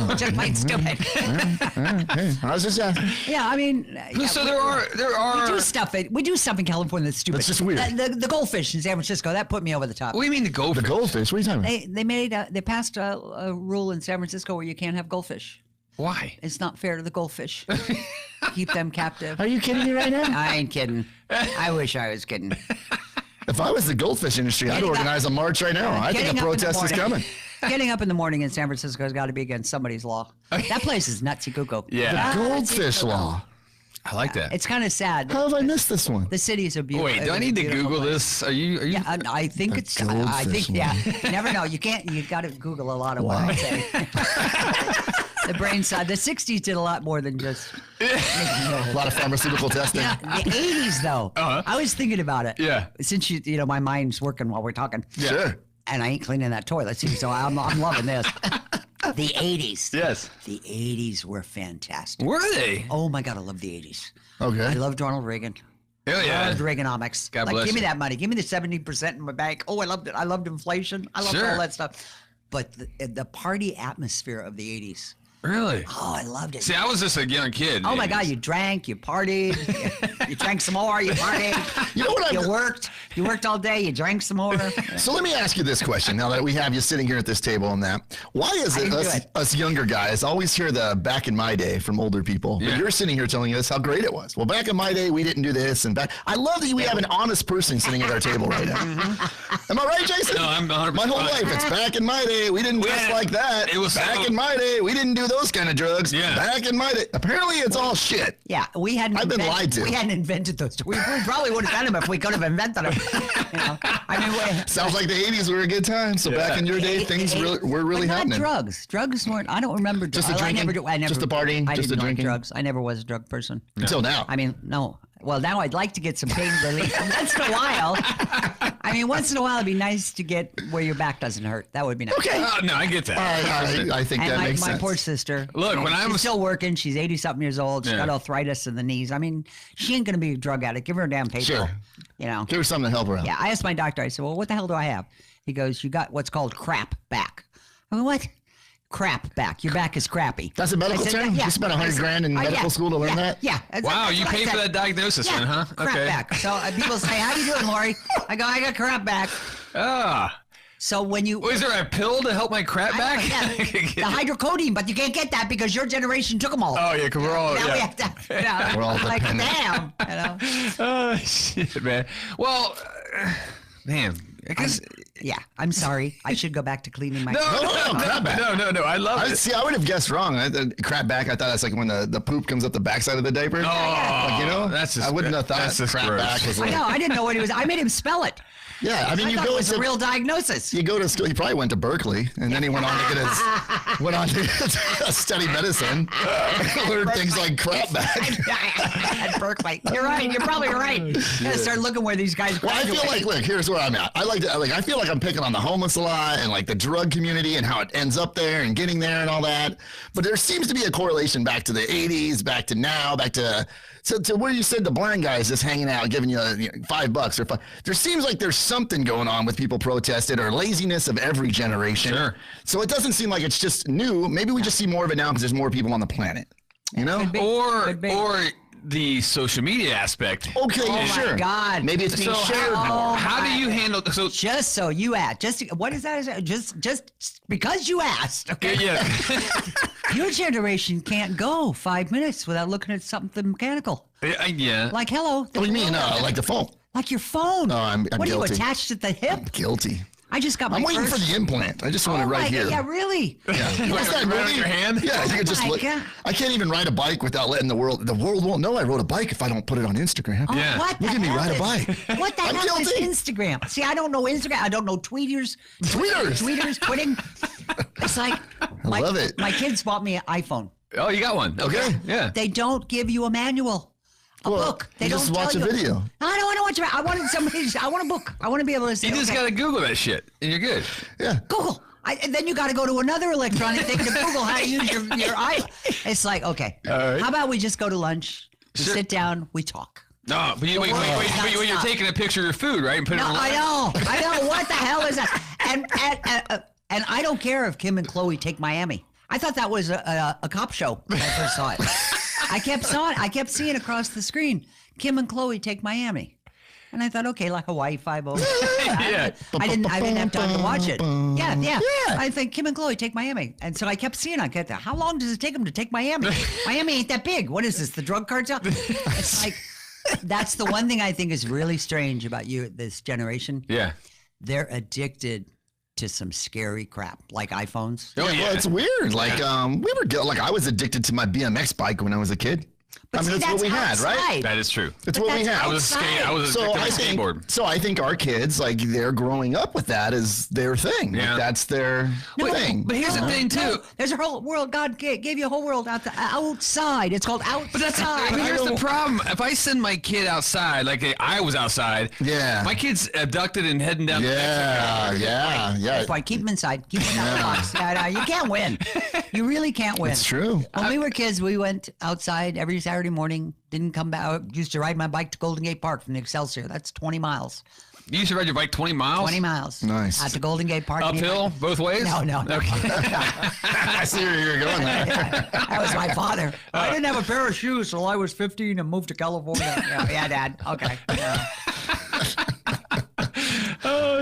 We're just plain stupid.
Hey, I was just asking.
Yeah, I mean. yeah,
So
we-
there are.
We do stuff. We do stuff in California that's stupid.
That's just weird.
The goldfish in San Francisco that put me over the top.
What do you mean the
The
goldfish?
goldfish. What are you talking about?
They passed a rule in San Francisco where you can't have goldfish.
Why?
It's not fair to the goldfish. Keep them captive.
Are you kidding me right now?
I ain't kidding. I wish I was kidding.
If I was the goldfish industry, I'd
Getting up-
organize a march right now. I think
Getting
a
up in the
protest is
morning-
coming.
Getting up in the morning in San Francisco has got to be against somebody's law. That place is nutsy cuckoo.
Yeah.
The
Nutsy
goldfish
cuckoo.
law.
I like that.
It's kind of sad.
How have I missed this one?
The city is a beautiful.
Wait, do I need to Google this? Are you?
Yeah, I think it's. I think
goldfish
yeah. You never know. You can't. You got to Google a lot of what I'm saying. The brain side. The '60s did a lot more than just.
A lot of pharmaceutical testing.
Yeah, the '80s though. I was thinking about it.
Yeah.
Since you know, my mind's working while we're talking.
Sure.
And I ain't cleaning that toilet seat, so I'm loving this. The '80s.
Yes.
The '80s were fantastic.
Were they?
Oh my God, I love the '80s.
Okay.
I loved Ronald Reagan.
Oh
I
yeah.
loved Reaganomics.
God
like,
bless
give me
you.
that money. Give me the 70% in my bank. Oh, I loved it. I loved inflation. I loved
Sure.
all that stuff. But the party atmosphere of the '80s.
Really?
Oh, I loved it.
See, I was just a young kid.
Oh my God, you drank, you partied, you drank some more, you partied.
You know what
You
I'm...
you worked all day, you drank some more.
So let me ask you this question now that we have you sitting here at this table and that. Why is
I
it
didn't do
us,
it.
us younger guys always hear the back in my day from older people?
Yeah.
But you're sitting here telling us how great it was. Well, back in my day, we didn't do this. And back. I love that we have an honest person sitting at our table right now. Am I right, Jason?
No, I'm 100%.
My whole life, it's back in my day. We didn't dress
had-
like that.
it was
back
so-
in my day. We didn't do those kind of drugs.
Yeah.
Back in my day. Apparently, it's all shit.
Yeah, we hadn't.
I've been lied to.
We hadn't invented those. We probably would have done them if we could have invented them. You know? I mean,
Sounds like the 80s were a good time. So back in your day, things were really
but not
happening.
drugs. Drugs weren't. I don't remember.
Just the
I
drinking?
never do. I never.
Just the partying?
I
Just
didn't
the
like
drinking?
drugs. I never was a drug person.
Until now.
I mean, no. Well, now I'd like to get some pain relief once in a while. I mean, once in a while, it'd be nice to get where your back doesn't hurt. That would be nice.
Okay.
No, I get that.
I think
And
that makes
my
sense.
poor sister.
Look,
you know,
when I
she's
was-
still working, she's 80-something years old. She's
Yeah.
got arthritis in the knees. I mean, she ain't gonna be a drug addict. Give her a damn paper.
Sure.
You know.
Give her something to help her out.
Yeah. I asked my doctor. I said, "Well, what the hell do I have?" He goes, "You got what's called crap back." I mean, what? Crap back. Your back is crappy.
That's a medical
I said,
term?
Yeah.
You spent
I
$100
said,
grand in medical school to learn
yeah,
that?
Yeah.
Wow,
That's
you
what I
paid for
said.
that diagnosis
Yeah,
then, huh?
crap back. So people say, "How you doing, Lori?" I go, "I got crap back."
Ah.
So when you
Is there a pill to help my crap
I
back?
don't know, yeah, the hydrocodone, but you can't get that because your generation took them all.
Oh, yeah, because we're all,
Now we
yeah.
have to, you know,
We're all
like,
dependent.
damn, you know.
Oh, shit, man. Well, man, I guess...
Yeah, I'm sorry. I should go back to cleaning my.
No,
crap back.
no, I love it.
See, I would have guessed wrong. Crap back, I thought that's like when the poop comes up the backside of the diaper.
Oh,
Like, you know?
that's just,
I wouldn't have thought
that's just
crap
gross.
back was
I
like,
know. I didn't know what he was. I made him spell it.
yeah, I mean,
I
you
thought it
go
was a
to
real diagnosis.
you go to school. He probably went to Berkeley, and then he went on to get to study medicine, learn things like crap back.
At Berkeley. You're right. You're probably right. Gotta start looking where these guys.
Well, I feel
graduate.
like, look, here's where I'm at. I feel like I'm picking on the homeless a lot and like the drug community and how it ends up there and getting there and all that. But there seems to be a correlation back to the 80s, back to now, back to where you said the blind guy is just hanging out, giving you, $5 or $5. There seems like there's something going on with people protested or laziness of every generation.
Sure.
So it doesn't seem like it's just new. Maybe we just see more of it now because there's more people on the planet. You know?
Could be.
Or
Could be.
the social media aspect.
Okay,
Oh my
sure.
God.
Maybe it's being
So
shared more.
how do you handle so
Just so you ask, what is that? Just because you asked, okay?
yeah.
Your generation can't go 5 minutes without looking at something mechanical.
Yeah.
Like, hello.
What do you mean? Like the phone?
Like your phone.
No, I'm
what
guilty.
are you attached at the hip?
Guilty.
I just got my
I'm waiting
first.
for the implant. I just want it
Oh
right
my
here.
God, yeah, really?
Yeah. What's that
Right on
movie?
your hand?
Yeah, you could just
my
look.
God.
I can't even ride a bike without letting the world won't know I rode a bike if I don't put it on Instagram.
Oh,
Yeah.
what
Look
the
at me
hell
ride a
is-
bike.
What the
I'm
hell is
guilty.
Instagram? See, I don't know Instagram. I don't know tweeters.
Tweeters.
Twitting. It's like
I love it.
My kids bought me an iPhone.
Oh, you got one.
Okay.
Yeah.
They don't give you a manual. A
Well,
book. They
you
don't
just
tell
watch a
you.
video.
No, I don't want to watch. I wanted somebody. I want a book. I want to be able to say.
You just
okay,
gotta Google that shit, and you're good.
Yeah.
Google. And then you got to go to another electronic thing to Google how to use your eye. It's like, okay,
right.
how about we just go to lunch, we
Sure.
sit down, we talk.
No, but you, wait,
world
when you're
does
taking a picture of your food, right, and put it
No,
on.
I know. What the hell is that? And I don't care if Kim and Chloe take Miami. I thought that was a cop show when I first saw it. I kept seeing across the screen, Kim and Chloe take Miami. And I thought, okay, like Hawaii 5-0.
Yeah.
I didn't have time to watch it. Yeah.
Yeah.
I think Kim and Chloe take Miami. And so I kept seeing, how long does it take them to take Miami? Miami ain't that big. What is this, the drug cartel? It's like, that's the one thing I think is really strange about this generation.
Yeah.
They're addicted to some scary crap, like iPhones.
Oh,
Well,
yeah.
it's weird. Like I was addicted to my BMX bike when I was a kid.
But see,
that's what we had, right?
outside.
That is true.
That's
But
what we
that's
had.
I was
outside.
I was
So
addicted
I
to
think,
skateboard.
I think our kids, like, they're growing up with that as their thing. Like,
Yeah.
that's their thing.
But here's the thing too.
No, there's a whole world. God gave you a whole world outside. It's called outside.
But here's the problem. If I send my kid outside, like I was outside,
Yeah.
my kid's abducted and heading down.
Yeah.
That's why keep them inside. Keep them out of the box. No, you can't win. You really can't win.
It's true.
When we were kids, we went outside every Saturday morning. Didn't come back. I used to ride my bike to Golden Gate Park from the Excelsior. That's 20 miles.
You used to ride your bike 20 miles?
20 miles.
Nice.
Out to Golden Gate Park.
Uphill, both ways?
No.
Okay.
I see where you're going there.
That was my father. I didn't have a pair of shoes till I was 15 and moved to California. Yeah, Dad. Okay. Yeah.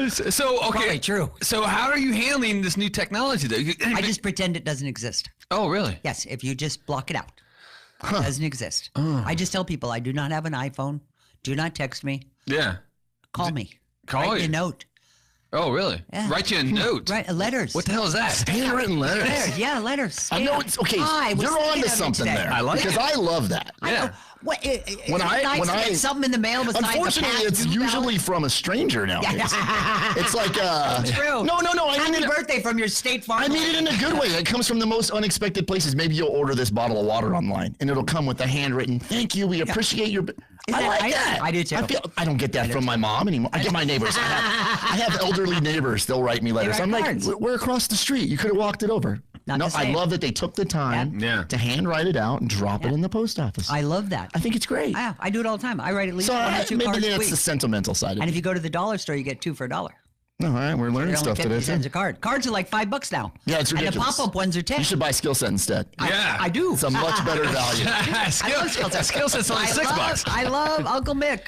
So, okay.
Probably true.
So how are you handling this new technology though?
I just pretend it doesn't exist.
Oh, really?
Yes, if you just block it out. It doesn't exist. I just tell people I do not have an iPhone. Do not text me.
Yeah.
Call me.
Call
Write me
you?
a note.
Oh, really?
Yeah.
Write you a note.
Write letters.
What the hell is that?
Handwritten letters.
Letters. Yeah, letters.
I know
Yeah.
it's okay.
I was
You're
thinking
on to
of it
something
today.
there.
I like
because
it.
I love that.
I
Yeah.
know. What,
When I-
nice
when
to get
I-
something in the mail besides
Unfortunately, it's usually from a stranger nowadays. It's like
True.
No. I
Happy
mean it.
birthday from your State Farm.
I mean it in a good way. It comes from the most unexpected places. Maybe you'll order this bottle of water online, and it'll come with a handwritten "Thank you, we appreciate your."
Isn't
I
that
like
nice?
that.
I do too.
I don't get that from my mom anymore. I get my neighbors. I have elderly neighbors. They'll write me letters.
write
I'm
cards.
like, we're across the street. You could have walked it over.
Not
No,
the
I
same.
love that they took the time
Yeah.
to hand write it out and drop it in the post office.
I love that.
I think it's great.
Yeah, I do it all the time. I write at least
So
one or two
maybe
cards a
that's
week.
the sentimental side of
And
it.
if you go to the dollar store, you get 2 for $1.
All right, we're learning
They're only
stuff
50
today.
cents
too.
a card. Cards are like $5 now.
Yeah, it's ridiculous.
And the pop-up ones are 10.
You should buy Skillset instead.
Yeah.
I do.
It's a much better value.
Skillset's only $6.
I love Uncle Mick.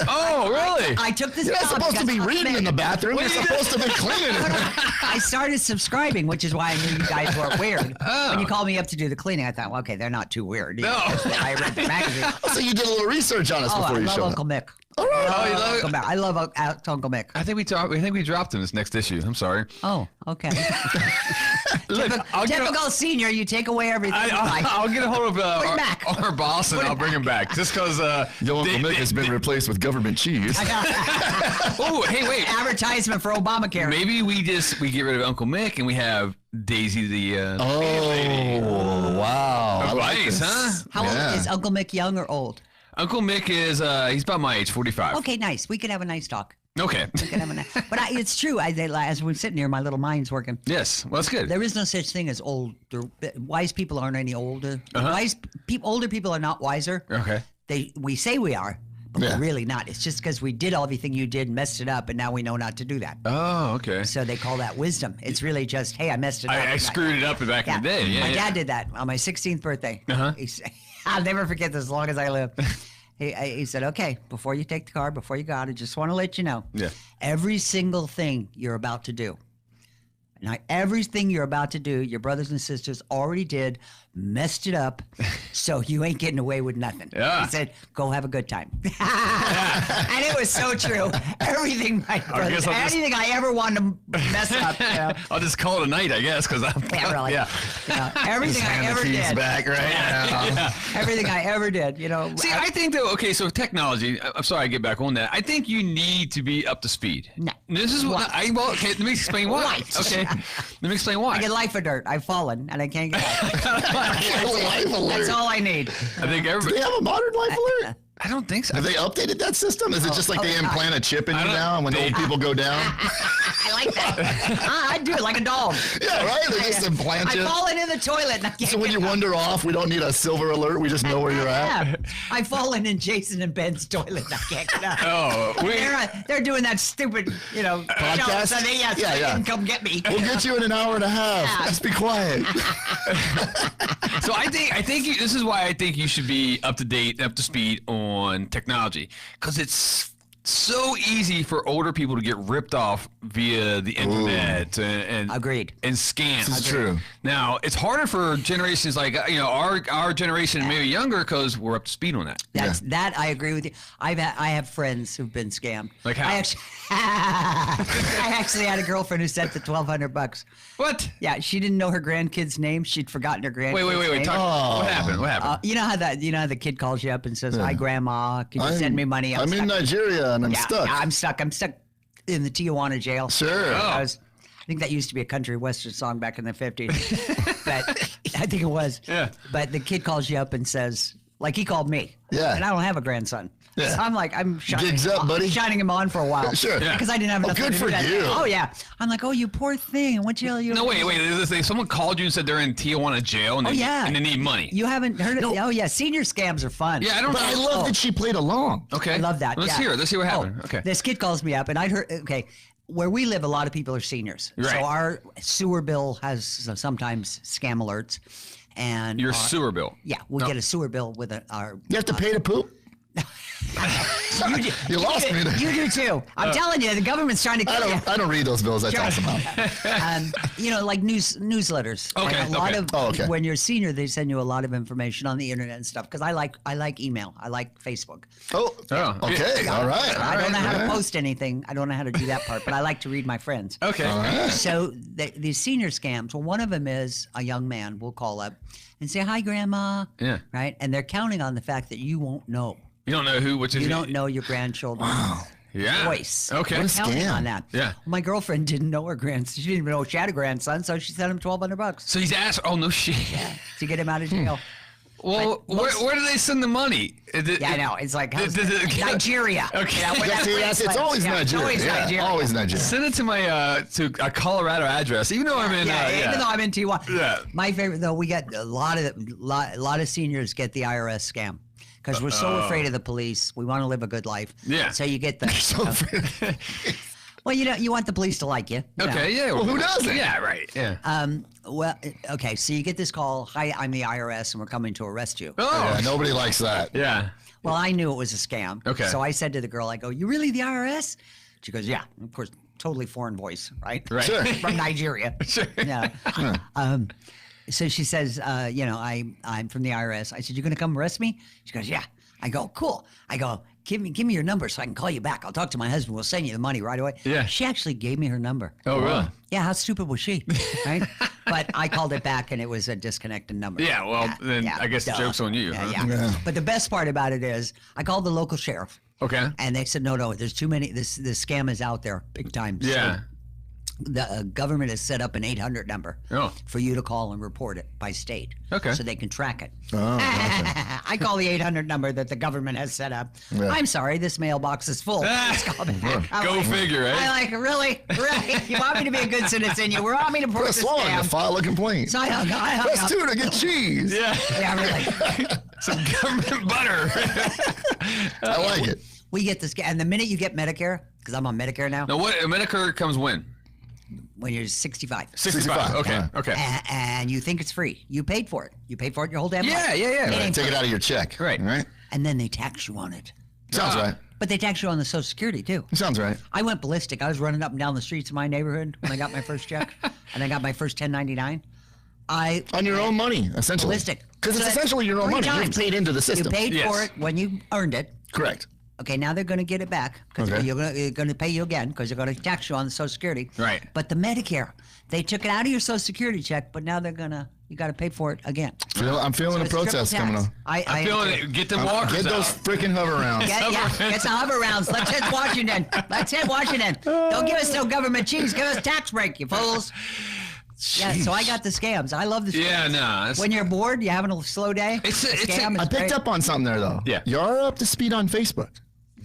Oh, really?
I took this
You're not
job
supposed to
because
be
Uncle
reading
Mick-
in the bathroom. You're supposed to be cleaning it.
I started subscribing, which is why I knew you guys weren't weird. When you called me up to do the cleaning, I thought, well, okay, they're not too weird.
No.
I read the magazine.
So you did a little research on us
Oh,
before
I
you
love
showed
Uncle
up.
Mick.
All right.
Oh, you love it?
Uncle Mick. I love Uncle Mick.
I think we dropped him this next issue. I'm sorry.
Oh, okay.
Look, I'll get
Typical senior, you take away everything.
I'll get a hold of
Put it back.
our boss and I'll bring him back. Just because.
Yo, Uncle Mick has been replaced with government cheese.
Oh, hey, wait.
Advertisement for Obamacare.
Maybe we get rid of Uncle Mick and we have Daisy the.
Oh, wow. I like
Nice,
this.
huh?
How
Yeah.
old is Uncle Mick, young or old?
Uncle Mick is he's about my age, 45.
Okay, nice. We could have a nice talk.
Okay.
We could have a nice, but it's true. As we're sitting here, my little mind's working.
Yes. Well, that's good.
There is no such thing as old. Wise people aren't any older. Older people are not wiser.
Okay.
We say we are, but
Yeah.
we're really not. It's just because we did everything you did, messed it up, and now we know not to do that.
Oh, okay.
So they call that wisdom. It's really just, hey, I messed it up.
I screwed it up back in the day. Yeah,
my
yeah.
dad did that on my 16th birthday.
Uh-huh.
I'll never forget this as long as I live. He said, okay, before you take the car, before you go out, I just want to let you know,
Yeah.
every single thing you're about to do, now everything you're about to do, your brothers and sisters already did, messed it up, so you ain't getting away with nothing.
Yeah.
He said, go have a good time. And it was so true. Everything my brothers,
I'll just-
anything I ever wanted to mess up,
I'll just call it a night, I guess, because I'm.
yeah, really.
Yeah.
Everything I ever
He's
did.
back right now.
Everything I ever did,
See, I think that okay. So technology. I'm sorry, I get back on that. I think you need to be up to speed.
No.
This is what I. Well, okay. Let me explain why.
Right.
Okay. Let me explain why.
I get life of dirt. I've fallen and I can't get out.
Life alert.
That's all I need.
I think
Do
everybody.
they have a modern life alert?
I don't think so.
Have they updated that system? Is it just like they
God.
implant a chip in you
don't-
now and when
they-
old people go down?
I like that. I'd do it like a dog.
Yeah, right? They just implant
I've
you.
fallen in the toilet and I can't
So when
get
you
out.
wander off, we don't need a silver alert. We just know where you're at.
Yeah. I've fallen in Jason and Ben's toilet and I can't get out.
Oh,
They're doing that stupid,
Podcast?
show, so they,
Yeah,
they
yeah.
can come get me.
We'll get you in an hour and a half.
Yeah.
Let's be quiet.
So I think this is why I think you should be up to date, up to speed on technology, because it's so easy for older people to get ripped off via the internet and
Agreed.
and scams.
This is true.
Now it's harder for generations like our generation, maybe younger, because we're up to speed on that.
That I agree with you. I have friends who've been scammed.
Like how?
I actually had a girlfriend who sent the $1,200.
What?
Yeah, she didn't know her grandkid's name. She'd forgotten her grandkid's
Wait.
name.
What happened? What happened?
You know how the kid calls you up and says, "Hi, Grandma, can you send me money?"
I'm in
stuck."
Nigeria and I'm
Yeah,
stuck.
I'm stuck. I'm stuck in the Tijuana jail.
Sure.
I think that used to be a country western song back in the 50s. But I think it was.
Yeah.
But the kid calls you up and says, like he called me.
Yeah.
And I don't have a grandson.
Yeah.
So I'm like, I'm shining,
Gigs up, buddy.
shining him on for a while.
Sure.
Yeah.
Because I didn't have enough
good
to do
for
that.
you.
Oh, yeah. I'm like, oh, you poor thing. What jail are you
No,
in?
wait. Someone called you and said they're in Tijuana jail and
Oh, yeah.
and they need money.
You haven't heard of it? Oh, yeah. Senior scams are fun.
Yeah, I don't.
But I love that she played along.
Okay,
I love that.
Let's
yeah.
hear it. Let's see what happened.
Oh,
Okay.
This kid calls me up, and I'd heard. Okay, where we live, a lot of people are seniors,
Right.
so our sewer bill has sometimes scam alerts, and
Your
our-
sewer bill.
Yeah, we get a sewer bill with our.
You have to pay to poop?
You, do,
You lost me there.
You do too. I'm telling you, the government's trying to kill you.
I don't read those bills. That's awesome.
Like newsletters.
Okay,
Like a lot
okay.
of
Oh, okay.
when you're a senior, they send you a lot of information on the internet and stuff. Because I like email. I like Facebook.
Oh,
Oh,
okay. All right.
I don't know how to
Yeah.
post anything. I don't know how to do that part, but I like to read my friends.
Okay.
So these senior scams, well, one of them is a young man will call up and say, "Hi, Grandma."
Yeah.
Right? And they're counting on the fact that you won't know.
You don't know which is.
You don't know your grandchildren's
Yeah.
voice.
Okay.
They're
What a
counting
scam.
on that.
Yeah.
My girlfriend didn't know her grandson. She didn't even know she had a grandson, so she sent him $1,200
So he's asked. Oh no shit.
to get him out of jail.
Well, where do they send the money?
Yeah, I know. It's like
it-
Nigeria.
Okay.
You know, where that
It's
place
always
lives. Yeah,
Nigeria.
Always
Yeah,
Nigeria.
always Nigeria.
Send it to my to a Colorado address, even though I'm in.
Even though I'm in Tijuana.
Yeah.
My favorite though, we get a lot of seniors get the IRS scam because we're so afraid of the police. We want to live a good life.
Yeah.
So you get the.
So afraid.
Well, you want the police to like you. You know.
Okay, yeah.
Well, who doesn't?
Yeah, right. Yeah.
Well, okay. So you get this call. Hi, I'm the IRS, and we're coming to arrest you.
Oh.
Yeah, nobody likes that.
Yeah.
Well, I knew it was a scam.
Okay.
So I said to the girl, I go, "You really the IRS?" She goes, "Yeah." Of course, totally foreign voice, right?
Right.
Sure.
From Nigeria.
Sure.
Yeah. So she says, I'm from the IRS. I said, "You're going to come arrest me?" She goes, "Yeah." I go, "Cool." I go, give me your number so I can call you back. I'll talk to my husband. We'll send you the money right away.
Yeah.
She actually gave me her number.
Oh, really?
Yeah, how stupid was she? Right? But I called it back and it was a disconnected number.
Yeah, well, then I guess the joke's on you,
Yeah,
huh?
yeah.
Yeah.
But the best part about it is I called the local sheriff.
Okay.
And they said, no, there's too many. This scam is out there big time. So
Yeah.
the government has set up an 800 number
Oh.
for you to call and report it by state.
Okay.
So they can track it.
Oh, gotcha.
I call the 800 number that the government has set up.
Yeah.
I'm sorry, this mailbox is full. Please call me back. I'm
Go
like-
figure, eh?
I like, really? You want me to be a good citizen? You want me to report
Press
this
1 to
scam?
file a complaint.
So I hung
Press
up.
2 to get cheese.
Yeah.
Yeah, really.
Some government butter.
I like it.
We get this, and the minute you get Medicare, because I'm on Medicare now,
Now, what Medicare comes when?
when you're 65.
65. Okay.
yeah.
Okay.
And you think it's free. You paid for it. You paid for it your whole damn life.
Yeah, yeah, yeah.
It ain't
Take
free.
it out of your check.
Right.
All right.
And then they tax you on it.
Sounds right.
But they tax you on the Social Security too.
Sounds right.
I went ballistic. I was running up and down the streets of my neighborhood when I got my first check, and I got my first 1099.
On your own money, essentially.
Ballistic.
Because it's
So
essentially your own
3
money.
times.
You've paid into the
You
system.
paid
Yes.
for it when you earned it.
Correct.
Okay, now they're going to get it back because
Okay.
you're going to pay you again because they're going to tax you on the Social Security.
Right.
But the Medicare, they took it out of your Social Security check, but now you got to pay for it again.
I'm feeling
So
a
it's triple
protest
tax.
coming on.
I'm feeling it. Get the walkers
Get those
out.
freaking hover rounds.
Get the hover rounds. Let's hit Washington. Let's hit Washington. Don't give us no government cheese. Give us tax break, you fools. Yeah, so I got the scams. I love the scams.
Yeah, no. It's,
When you're bored, you're having a slow day.
It's a-
the
it's a-
scam is
I picked
great.
up on something there, though.
Yeah.
You're up to speed on Facebook.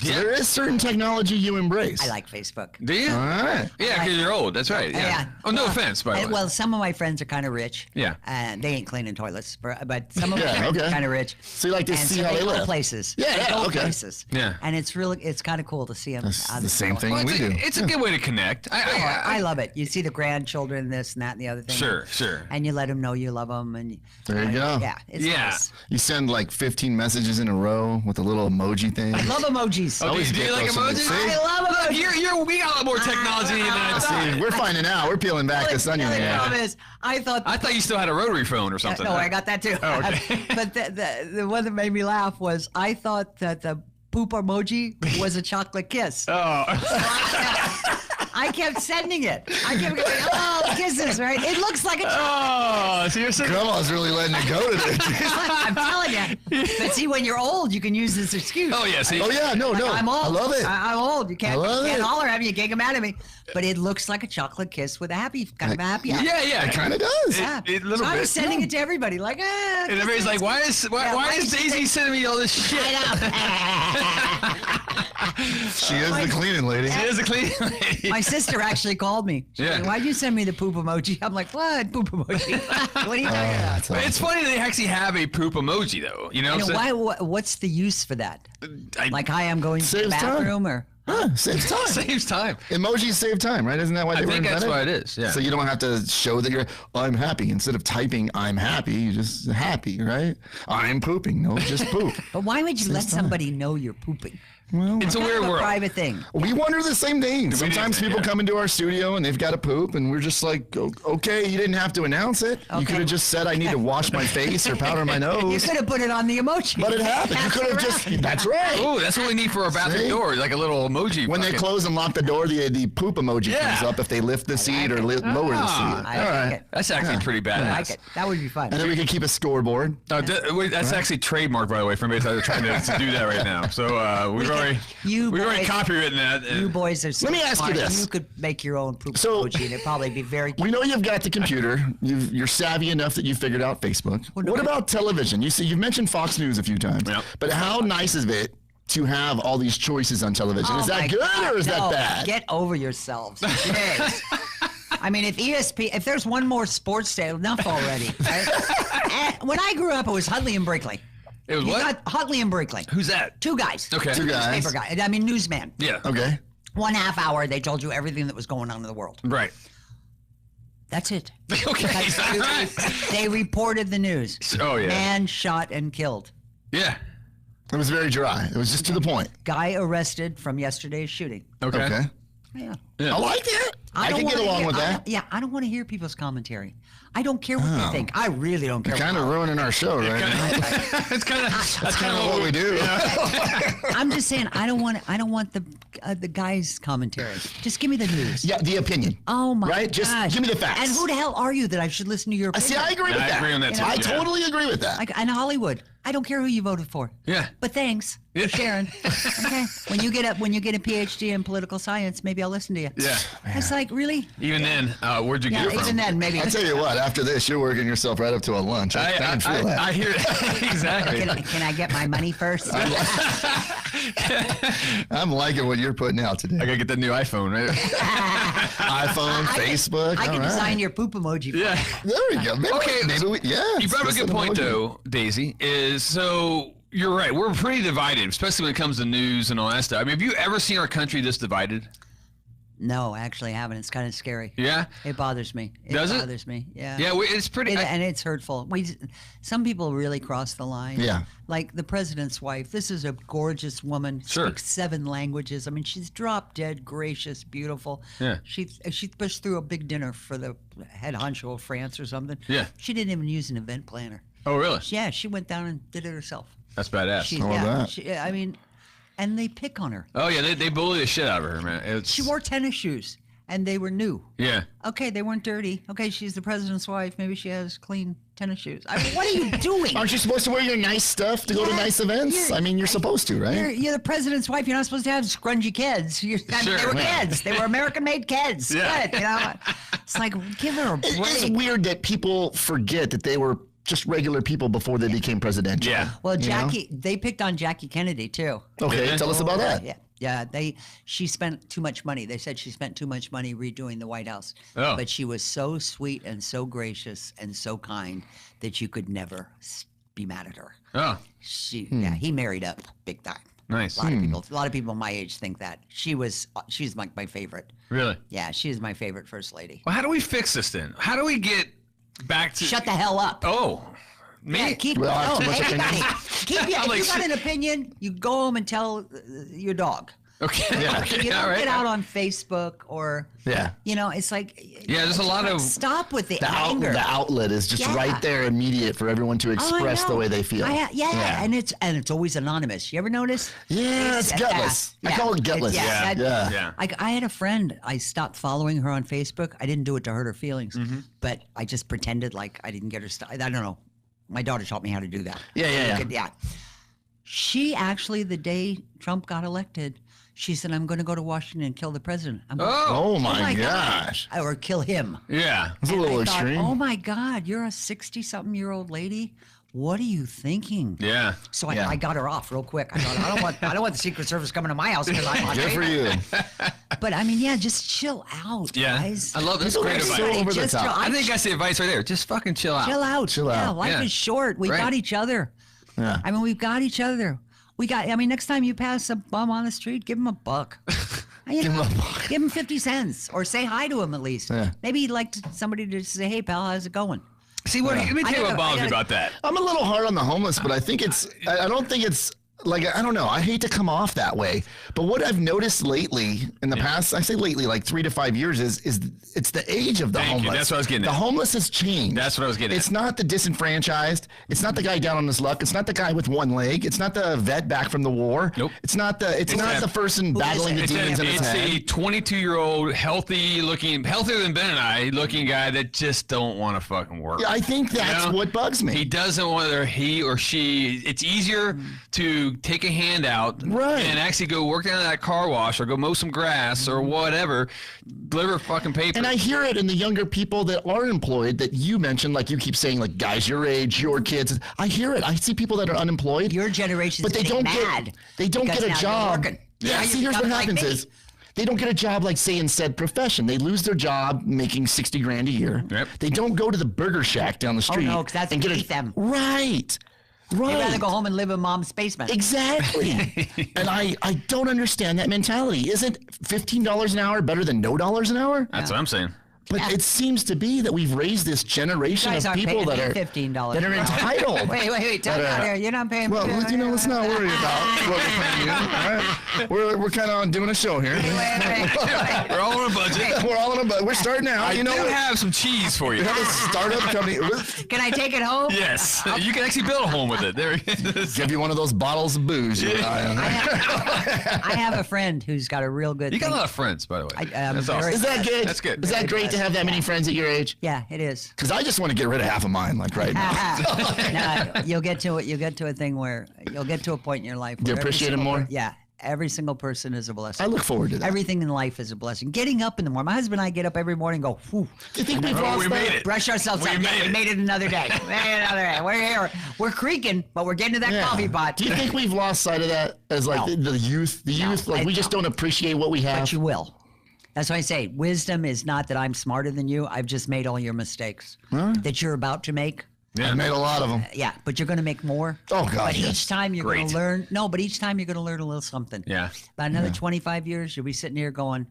So
Yeah.
there is certain technology you embrace.
I like Facebook.
do you?
All right.
Yeah, because you're old. That's right. Yeah. Oh, no offense, by the way.
Well, some of my friends are kind of rich.
Yeah.
And they ain't cleaning toilets, but some of my
Yeah,
friends
okay.
are kind of rich.
So you like to
and
see
so
how they
go
live.
places.
Yeah,
They
yeah,
go
okay.
places.
Yeah.
And it's kind of cool to see them.
That's the same thing
Well,
we do.
it's a good way to connect.
I love it. You see the grandchildren, this and that and the other thing.
Sure, sure.
And you let them know you love them. And
There you go.
Yeah, it's
Yeah.
nice.
You send like 15 messages in a row with a little emoji thing.
I love emojis.
Oh,
Always
do you
get
like
those from the
emojis?
city.
I love
Look,
emojis.
we got a lot more technology than I
See,
thought.
we're finding out. We're peeling back this onion
The
here.
problem is, I thought
I thought you still had a rotary phone or something.
No, I got that too.
Oh, okay.
But the one that made me laugh was I thought that the poop emoji was a chocolate kiss.
Oh.
I kept sending it. I kept going, oh, kisses, right? It looks like a chocolate.
Oh, so you're saying.
Grandma's really letting it go today.
I'm telling you. But see, when you're old, you can use this excuse.
Oh, yeah. See,
Oh yeah, no.
I'm old.
I love it.
I'm old. You can't
love it.
holler at me. You can't get mad at me. But it looks like a chocolate kiss with a happy, kind of a happy eye.
yeah, yeah.
It kind of does.
Yeah.
It little
so I
bit.
was sending it to everybody, like,
And everybody's like, why is Daisy sending me all this shit?
She is the cleaning lady.
She is a clean lady.
My sister actually called me. She
Yeah.
said, why'd you send me the poop emoji? I'm like, what? Poop emoji? What are you talking about?
That's
But it's
awesome.
funny they actually have a poop emoji, though. You know,
You know,
so-
what's the use for that?
I-
Like, hi, I'm going to the
Saves time.
bathroom or...
Huh, saves time.
saves time.
Emojis save time, right? Isn't that why they
I
were
think that's
invented?
why it is. Yeah.
So you don't have to show that you're, I'm happy. Instead of typing, I'm happy, you just happy, right? I'm pooping. No, just poop.
But why would you let
time.
somebody know you're pooping?
Well,
it's a
Kind
weird
of a
world.
private thing.
we wonder the same thing.
do
Sometimes
too,
people
yeah.
come into our studio and they've got to poop, and we're just like, okay, you didn't have to announce it. You
Okay.
could have just said, I need to wash my face or powder my
You
nose.
could have put it on the emoji.
But it happened. You
Pass
could have
it
just,
around.
that's right.
Oh, that's what we need for our bathroom
See?
door, like a little emoji.
When they
fucking-
close and lock the door, the poop emoji
Yeah.
comes up if they lift the seat or lower the
Ah.
seat.
I
All
like
right.
it.
That's actually pretty badass.
I like it. That would be fun.
And then we can keep a scoreboard.
That's actually trademarked, by the way, for anybody that's trying to do that right now. So we've
We can
sorry.
You
we weren't
boys-
copywritten that.
You boys are so
Let me ask you
smart.
this.
You could make your own poop
So-
emoji, and it'd probably be very.
We know you've got the computer. You're savvy enough that you figured out Facebook.
Well, no,
What about television? You've mentioned Fox News a few times.
Yep.
But how nice is it to have all these choices on television? Is
Oh my
that good
God,
or is
no,
that bad?
Get over yourselves. Jeez. I mean, if there's one more sports day, enough already. Right? And when I grew up, it was Hudley and Brinkley.
It was
You
what?
got Hudley and Brinkley.
Who's that?
Two guys.
Okay.
Two guys.
Newspaper guy. I mean, newsman.
Yeah.
Okay.
1/2 hour, they told you everything that was going on in the world.
Right.
That's it.
Okay. All right.
They reported the news.
Oh, yeah.
Man shot and killed.
Yeah.
It was very dry. It was just to the point.
Guy arrested from yesterday's shooting.
Okay.
Okay.
Yeah.
Yeah.
I like that. I
don't
can get
wanna
along
hear-
with
I
that.
don't- Yeah, I don't want to hear people's commentary. I don't care what they think. I really don't care.
Kind of ruining our show right now.
That's kind of
That's kind of what we do.
I'm just saying I don't want the guy's commentary. Just give me the news.
Yeah, the opinion.
Oh my
Right? Just
gosh.
give me the facts.
And who the hell are you that I should listen to your opinion?
See, I agree with
I
that.
agree on that, too.
I
Yeah.
totally agree with that.
And Hollywood. I don't care who you voted for.
Yeah.
But thanks for sharing. Okay. When you get a PhD in political science, maybe I'll listen to you.
Yeah.
It's like, really?
Even then, where'd you
Yeah,
get it from?
even then, maybe.
I tell you what, after this, you're working yourself right up to a lunch. I can feel that.
I hear it. Exactly.
Can I get my money first?
I'm liking what you're putting out today.
I gotta get the new iPhone, right?
iPhone, Facebook.
I
all
can
right.
design your poop emoji for
Yeah.
you.
There we go. Maybe,
Okay,
maybe we, yeah.
You brought up a
let's
good
get
point,
emoji.
though, Daisy, is so you're right. We're pretty divided, especially when it comes to news and all that stuff. I mean, have you ever seen our country this divided?
No, actually, I haven't. It's kind of scary.
Yeah?
It bothers me.
Does it?
bothers me. Yeah.
Yeah, it's pretty.
And it's hurtful. Some people really cross the line.
Yeah.
Like the president's wife. This is a gorgeous woman.
Sure.
Speaks 7 languages. I mean, she's drop dead, gracious, beautiful.
Yeah.
She pushed through a big dinner for the head honcho of France or something.
Yeah.
She didn't even use an event planner.
Oh, really?
Yeah, she went down and did it herself.
That's badass.
She,
How about
yeah,
that?
I mean, and they pick on her.
Oh, yeah, they bully the shit out of her, man. It's,
She wore tennis shoes, and they were new.
Yeah.
Okay, they weren't dirty. Okay, she's the president's wife. Maybe she has clean tennis shoes. I mean, what are you doing?
Aren't you supposed to wear your nice stuff to go to
Yeah,
nice events? I mean, you're supposed to, right?
You're the president's wife. You're not supposed to have scrungy kids. I mean,
Sure.
they were
Yeah.
kids. They were American-made kids.
Yeah.
Good, you know. It's like, give her a break.
It's weird that people forget that they were just regular people before they became presidential.
Yeah.
Well,
You know?
they picked on Jackie Kennedy too.
Okay,
Yeah.
tell us about that.
Yeah. She spent too much money. They said she spent too much money redoing the White House.
Oh.
But she was so sweet and so gracious and so kind that you could never be mad at her.
Oh,
He married up big time.
nice.
A lot of people my age think that. She's like my favorite.
Really?
Yeah, she's my favorite first lady.
Well, how do we fix this then? How do we get back to.
Shut the hell up.
Oh, me?
Yeah, keep
Well, I have too much
everybody.
opinion.
If
like,
you got
shit.
an opinion, you go home and tell your dog.
Okay.
Yeah.
Okay.
You don't
All right.
get out on Facebook or
Yeah.
it's like
there's a lot of-
stop with the
The,
anger.
the outlet is just
Yeah.
right there, immediate for everyone to
Oh, I
express the
know.
way they feel.
Yeah, and it's always anonymous. You ever notice?
Yeah, it's gutless. I call it gutless.
Yeah,
Yeah.
Yeah.
I had a friend. I stopped following her on Facebook. I didn't do it to hurt her feelings,
Mm-hmm.
but I just pretended like I didn't get her stuff. I don't know. My daughter taught me how to do that.
Yeah.
She actually, the day Trump got elected, she said, "I'm going to go to Washington and kill the president." I'm going,
Oh my
God.
gosh.
Or kill him.
Yeah.
It's a little
I thought,
extreme.
oh my God, you're a 60-something-year-old lady. What are you thinking?
Yeah.
So
Yeah.
I got her off real quick. I thought, I don't want the Secret Service coming to my house because I'm on
Good for
Facebook.
you.
But I mean, yeah, just chill out,
Yeah.
guys.
I love this.
People
Great
are so
advice.
over the
Just
top.
I think that's the advice right there. Just fucking chill out.
chill out.
Chill
Yeah,
out.
life
Yeah.
is short. We
Right.
got each other.
Yeah.
I mean, we've got each other. Next time you pass a bum on the street, give him a buck. Give
him a buck.
Give him 50 cents or say hi to him at least.
Yeah.
Maybe he'd like somebody to say, "Hey, pal, how's it going?"
See, let me tell you what bothers me about that.
I'm a little hard on the homeless, but I think I don't think it's like, I don't know. I hate to come off that way, but what I've noticed lately in the past, I say lately, like 3 to 5 years is it's the age of the
Thank you.
homeless.
That's what I was getting
The
at.
homeless has changed.
That's what I was getting
It's
at.
not the disenfranchised. It's not the guy down on his luck. It's not the guy with one leg. It's not the vet back from the war.
Nope.
It's not the
that-
person battling the
It's
demons in his
a
head.
22-year-old, healthier than Ben and I, looking guy that just don't want to fucking work.
Yeah, I think that's
You know?
what bugs me.
He doesn't want he or she. It's easier to to take a hand out
Right.
and actually go work down at that car wash or go mow some grass or whatever, deliver fucking paper.
And I hear it in the younger people that are employed that you mentioned, like you keep saying, like guys your age, your kids. I hear it. I see people that are unemployed.
Your generation's
but they
getting
don't
mad.
They don't
because
get a
now you're
job.
working.
Yeah.
Now
See,
you're
here's what
becoming like
happens
me.
is they don't get a job, like say in said profession. They lose their job making 60 grand a year.
Yep.
They don't go to the burger shack down the street.
no, 'cause that's
and get
beneath them.
Right. Right.
They'd rather go home and live in mom's basement.
Exactly. And I don't understand that mentality. Isn't $15 an hour better than no dollars an hour?
That's what I'm saying.
But it seems to be that we've raised this generation
You guys
of
aren't
people
paying
that
me
are
$15
that are
an hour.
entitled.
Wait, time out here. You're not paying me.
Well, let's not worry about what we're paying you. All right? We're kind of doing a show here.
Wait.
We're all on a budget.
We're all in a. We're starting out.
I
You know,
do
we
have some cheese for you.
have a startup company.
Can I take it home?
Yes, you can actually build a home with it. There it is.
Give you one of those bottles of booze. You
I have a friend who's got a real good
You got a
thing.
lot of friends, by the way.
I'm
That's
very-
awesome.
Is that good?
That's good.
Is that great to have that many friends at your age?
Yeah, it is.
Because I just want to get rid of half of mine, like right now.
No, you'll get to it. You'll get to a thing where you'll get to a point in your life.
You
where every
appreciate it
single
more?
Yeah, every single person is a blessing.
I look forward to that.
Everything in life is a blessing. Getting up in the morning. My husband and I get up every morning and go, whew,
Do you think we've
Oh,
lost
we
that?
made it.
brush ourselves
We
up.
made
Yeah, we
it.
made it another day. We're here. We're creaking, but we're getting to that
Yeah.
coffee pot.
Do you think we've lost sight of that as like
No.
the youth? The youth, like we just don't appreciate what we have.
But you will. That's why I say wisdom is not that I'm smarter than you. I've just made all your mistakes that you're about to make.
Yeah.
I made a lot of them.
Yeah, but you're going to make more.
Oh, God,
But
yes.
each time you're going
Great.
to learn. No, but each time you're going to learn a little something.
Yeah.
About another 25 years, you'll be sitting here going,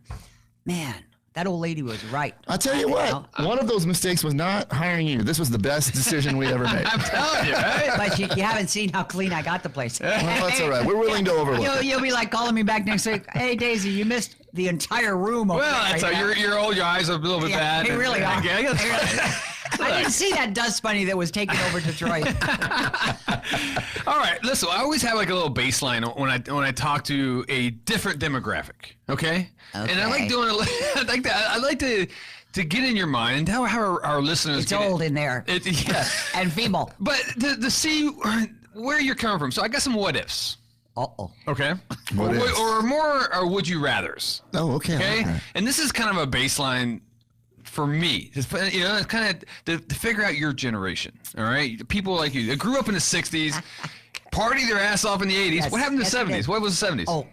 man, that old lady was right.
I'll tell you what, one of those mistakes was not hiring you. This was the best decision we ever made.
I'm telling you, right?
But you haven't seen how clean I got the place.
Well, that's all right. We're willing to overlook it.
You'll be like calling me back next week. Hey, Daisy, you missed the entire room. Over
Well,
there
that's
right
how
now."
you're old. Your eyes are a little bit
Yeah,
bad.
they really are.
Okay,
They really- I didn't see that dust bunny that was taking over Detroit.
All right, listen. I always have like a little baseline when I talk to a different demographic. Okay. And I like
Okay.
doing it like that. I like to get in your mind and how our listeners.
It's
get
old in there
Yeah,
and feeble.
but to see where you're coming from. So I got some what ifs.
Uh-oh.
Okay.
What ifs?
Or more or would you rather's.
Oh, okay.
Okay. And this is kind of a baseline for me. It's kind of to figure out your generation. All right. People like you that grew up in the 60s, party their ass off in the 80s.
Yes,
What happened in
yes,
the
we
70s?
did.
What was the 70s?
Oh,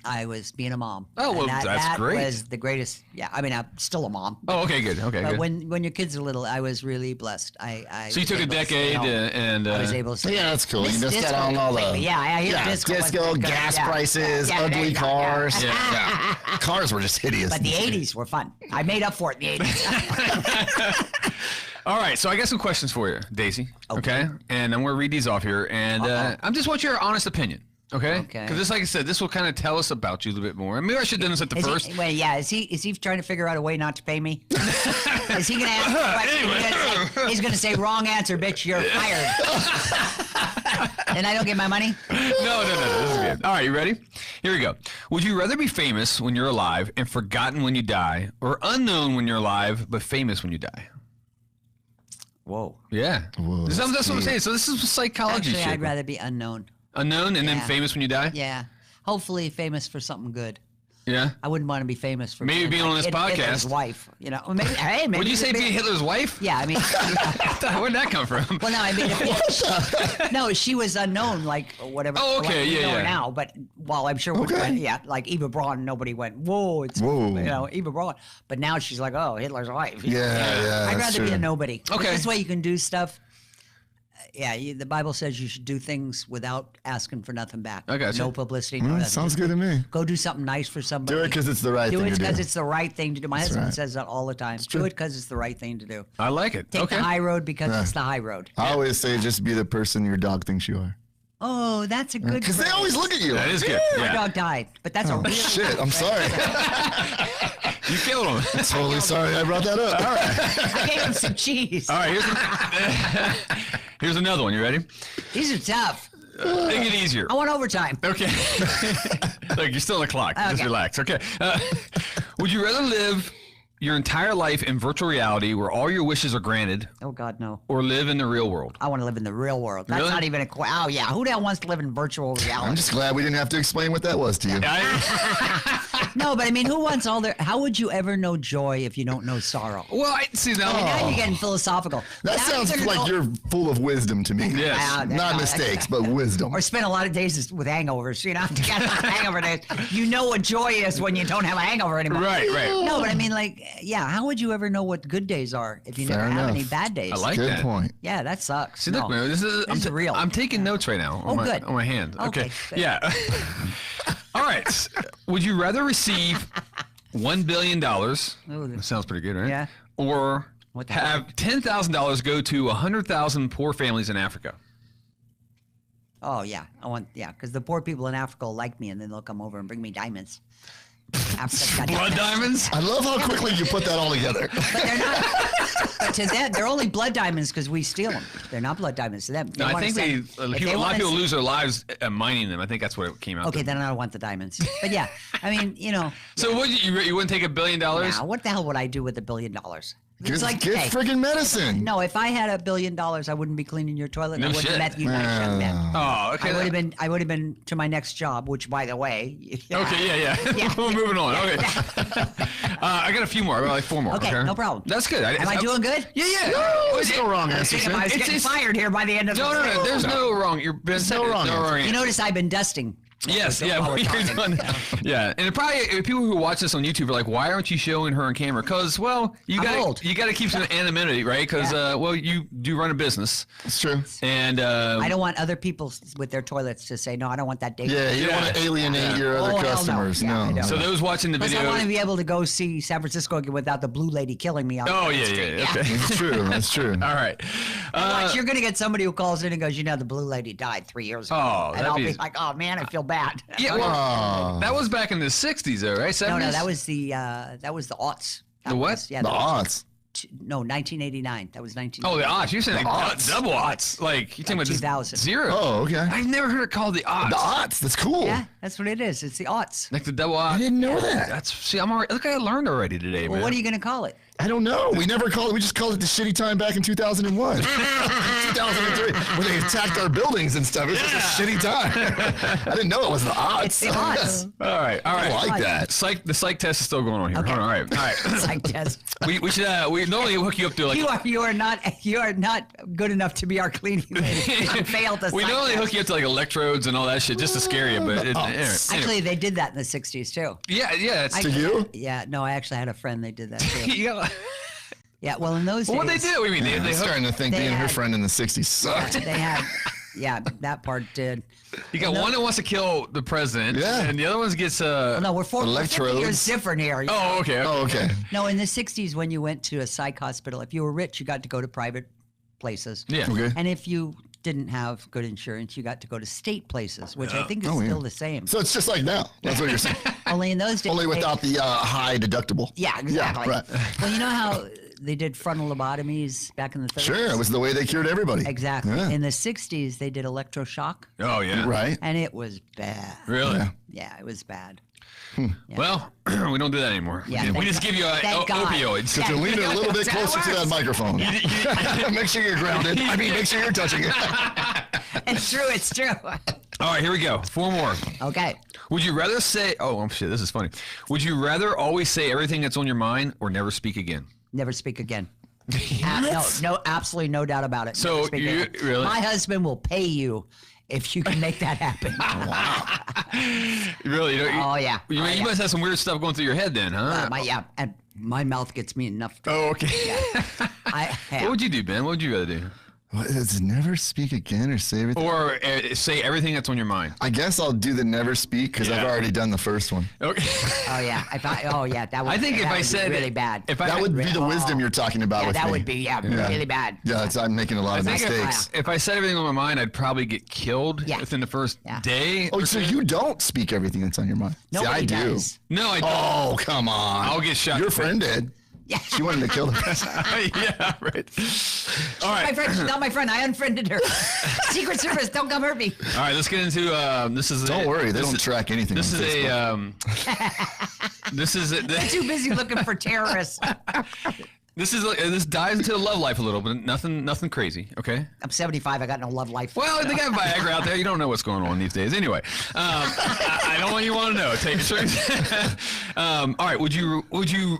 I was being a mom.
Oh, well,
And
that's
that
great.
was the greatest. Yeah, I mean, I'm still a mom.
Oh, okay, good. Okay,
But
good.
when your kids are little, I was really blessed. I
So you
was
took a
able to stay
decade
home.
and
I was able to.
Yeah, that's cool. You
Miss
just got
disco
on all the
completely. Yeah, I hear disco.
disco,
was good.
gas
Yeah.
prices,
Yeah, there
ugly
you go,
cars.
Yeah.
Cars were just hideous.
But the 80s were fun. I made up for it in the 80s.
All right, so I got some questions for you, Daisy. Okay, and I'm going to read these off here, and I just want your honest opinion. Okay.
Okay.
Because just like I said, this will kind of tell us about you a little bit more. And maybe I should have done this at the first.
Is he trying to figure out a way not to pay me? Is he going to ask a question? He's going to say, wrong answer, bitch, you're fired. And I don't get my money?
No. This is good. All right, you ready? Here we go. Would you rather be famous when you're alive and forgotten when you die, or unknown when you're alive but famous when you die?
Whoa.
Yeah.
Whoa,
that's
that's
what I'm
deep.
saying. So this is psychology
Actually,
shit.
I'd rather be unknown.
Unknown and then
Yeah.
famous when you die?
Yeah. Hopefully famous for something good.
Yeah.
I wouldn't want to be famous for
Maybe being on this
Hitler's
podcast.
wife, you know. Or maybe, hey, maybe
Would you say be Hitler's wife?
Yeah, I mean,
Where'd that come from?
well, no, I mean, no, she was unknown, like whatever.
Oh, okay,
we
yeah,
know her
yeah.
now, but well, I'm sure when
Okay.
went, yeah, like Eva Braun, nobody went, whoa, it's
Whoa.
you know Eva Braun, but now she's like, oh, Hitler's wife.
Yeah,
I'd
that's
rather be a
true.
nobody.
Okay.
This way you can do stuff. The Bible says you should do things without asking for nothing back.
I gotcha.
No publicity, no
Well,
nothing.
sounds
Just
good to me.
Go do something nice for somebody.
Do it because it's the right
Do
thing
it
to
because
do.
it's the right thing to do. My husband
right.
says that all the time. Do
true.
it because it's the right thing to do.
I like it.
Take
Okay.
the high road because it's the high road.
I always say just be the person your dog thinks you are.
Oh, that's a good.
Because they
phrase.
always look at you.
That is good.
My
Yeah.
dog died, but that's a
Oh,
really
shit.
good
I'm
phrase.
sorry.
You killed him.
Totally sorry I brought that up. All right.
I gave him some cheese.
All right, here's another one. You ready?
These are tough.
Make it easier.
I want overtime.
Okay. Look, you're still on the clock. Just
Okay.
relax. Okay. Would you rather live your entire life in virtual reality where all your wishes are granted,
Oh God, no.
or live in the real world?
I want to live in the real world. That's
Really?
not even a oh yeah. Who the hell wants to live in virtual reality?
I'm just glad we didn't have to explain what that was to you.
No, but I mean, who wants all their? How would you ever know joy if you don't know sorrow?
Well, I see now.
Now you're getting philosophical.
That
Now
sounds
you're gonna
like
know-
you're full of wisdom to me.
Yes.
Not mistakes, but wisdom.
Or spend a lot of days with hangovers. You know, hangover days. You know what joy is when you don't have a hangover anymore.
Right, right.
No, but I mean, like, yeah. How would you ever know what good days are if you
Fair
never have any
enough.
bad days?
I like
Good
that.
point.
Yeah, that sucks.
See, look,
No.
man, this is
real.
I'm taking notes right now.
Oh,
on my,
good.
On my hand.
Okay, good.
Yeah. All right. Would you rather receive $1 billion? That sounds pretty good, right?
Yeah.
Or
What the
have $10,000 go to 100,000 poor families in Africa?
Oh yeah, because the poor people in Africa will like me, and then they'll come over and bring me diamonds. Africa's got
Blood diamonds?
I love how quickly you put that all together.
But they're not. But to them, they're only blood diamonds because we steal them. They're not blood diamonds to them. They
No, I
wanna
think
send- if
a lot
wanna
of people
send-
lose their lives mining them. I think that's what it came out
Okay,
to.
then I don't want the diamonds. But yeah, I mean, you know,
So would you wouldn't take $1 billion?
now what the hell would I do with $1 billion? It's like,
Get
hey,
friggin' medicine.
no, if I had $1 billion, I wouldn't be cleaning your toilet.
No
I wouldn't
shit.
have met you. I shouldn't have met.
Oh, okay.
I would have been to my next job, which, by the way,
Okay, yeah.
Yeah.
We're moving on. Okay. I got a few more. I got like 4 more.
Okay, no problem.
That's good.
Am I doing good?
Yeah, yeah.
There's no wrong
I was
answer.
thinking I was
Sam.
getting fired here by the end of
No,
the
no, no. There's no wrong. You're
no wrong answer.
You notice I've been dusting.
Yes, yeah.
While we're
You're
talking.
done. Yeah, and probably people who watch this on YouTube are like, "Why aren't you showing her on camera?" Because, well, you
I'm
got
old.
you got to keep some anonymity, right? Because, well, you do run a business,
It's true.
and
I don't want other people with their toilets to say, no, I don't want that data.
Yeah, you don't want to alienate your
Oh,
other
hell no.
customers.
Yeah, I
No.
don't.
so those watching the
Plus,
video.
I want to be able to go see San Francisco again without the blue lady killing me. On
Oh
the
yeah,
street.
yeah. Okay.
That's true. That's true.
All right.
Watch, you're going to get somebody who calls in and goes, the blue lady died 3 years ago.
Oh,
and
that'd
I'll
be-
be like, oh, man, I feel bad.
Yeah, well,
Oh.
that was back in the '60s, though, right? 70s?
No, that was the aughts. That
The what?
was- yeah,
The
that was
odds.
no, 1989. That was 19.
Oh, the odds. You're saying
The
like
odds.
double odds. Like you're talking about
2000.
zero.
Oh, okay.
I've never heard it called the odds.
The odds. That's cool.
Yeah, that's what it is. It's the aughts.
Like the double
I
odds.
didn't know that.
That's see, I'm already. Look, I learned already today,
Well,
man.
what are you going to call it?
I don't know. We never called it. We just called it the shitty time back in 2001. 2003, when they attacked our buildings and stuff. It was just a shitty time. I didn't know it was the odds.
It's the odds.
All right, all right.
I like that.
The psych test is still going on here.
Okay.
All right, all right.
It's like yes.
we should we normally hook you up to like.
You are not good enough to be our cleaning lady. You failed the
we
psych
normally
test.
hook you up to like electrodes and all that shit just to scare you, but anyway.
Actually, they did that in the 60s too.
yeah. It's
To you?
Yeah, no, I actually had a friend they did that too.
yeah.
Yeah, well, in those
What they
days,
do? We mean
I'm
they hook,
starting to think
they
being her
had-
friend in the 60s sucked.
they had, yeah, that part did.
you got one that wants to kill the .
Yeah.
And the other one gets
No, we're 50
Electrodes.
years different here.
Oh, okay.
Oh, okay.
No, in the 60s, when you went to a psych hospital, if you were rich, you got to go to private places.
Yeah.
Okay.
And if you didn't have good insurance, you got to go to state places, which I think is
Oh, yeah.
still the same.
So it's just like now. That's what you're saying.
Only in those days.
Only
they-
without the high deductible.
Yeah, exactly.
right.
Well, you know how they did frontal lobotomies back in the 30s?
Sure. It was the way they cured everybody.
Exactly.
Yeah.
In the 60s, they did electroshock,
Oh yeah.
Right.
and it was bad.
Really?
Yeah.
Yeah, it was bad.
Well, we don't do that anymore.
Yeah,
we
thank
just
God.
give you
Thank God.
opioids.
So to lean it a little bit
That's how it
closer to that
works.
microphone. Make sure you're grounded. I mean, make sure you're touching it.
It's true. It's true.
All right, here we go. 4 more.
Okay.
Would you rather say? Oh shit, this is funny. Would you rather always say everything that's on your mind or never speak again?
Never speak again. No, absolutely no doubt about it.
So
Never speak
you-
again.
really?
My husband will pay you if you can make that happen.
Really? You,
Oh, yeah.
You,
Oh,
you
yeah.
must have some weird stuff going through your head then, huh?
And my mouth gets me enough.
Oh, okay. What would you do, Ben? What would you rather do?
What, is never speak again or say everything?
Or say everything that's on your mind?
I guess I'll do the never speak because I've
Yeah.
already done the first one.
Okay.
Oh yeah. That would.
I think if
that
I
would be
said
really bad.
if I
That would be the wisdom you're talking about
yeah,
with
that
me.
would be really bad.
Yeah, I'm making a lot of
I think
mistakes.
if I said everything on my mind, I'd probably get killed
Yeah.
within the first
Yeah.
day.
Oh, so you don't speak everything that's on your mind?
Nobody
See, I do.
does.
No, I don't.
Oh, come on.
I'll get shot.
Your friend did.
Yeah.
She wanted to kill the president.
Yeah, right. All
My
right.
friend, she's not my friend. I unfriended her. Secret Service, don't come hurt me.
All right, let's get into this is
Don't worry, they
this
don't
is-
track anything
This
on
is
Facebook.
This is
They're too busy looking for terrorists.
this dives into the love life a little bit. Nothing crazy. Okay.
I'm 75. I got no love life.
Well, they got Viagra out there. You don't know what's going on these days. Anyway, I don't want you to know. Take it straight. All right. Would you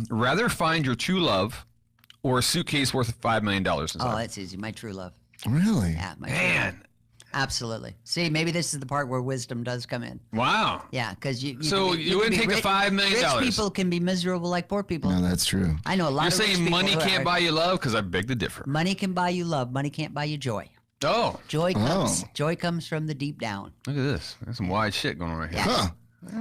rather find your true love or a suitcase worth $5 million inside?
Oh, that's easy. My true love.
Really?
Yeah, my true love.
Man.
Absolutely. See, maybe this is the part where wisdom does come in.
Wow.
Yeah, because you.
So you wouldn't take the $5 million?
Rich people can be miserable like poor people.
No, that's true.
I know a lot
You're
of rich
saying
people
money
who
can't
are-
buy you love? Because I beg to differ.
Money can buy you love. Money can't buy you joy.
Oh,
Joy comes.
Oh.
Joy comes from the deep down.
look at this. There's some wide shit going on right here.
Huh.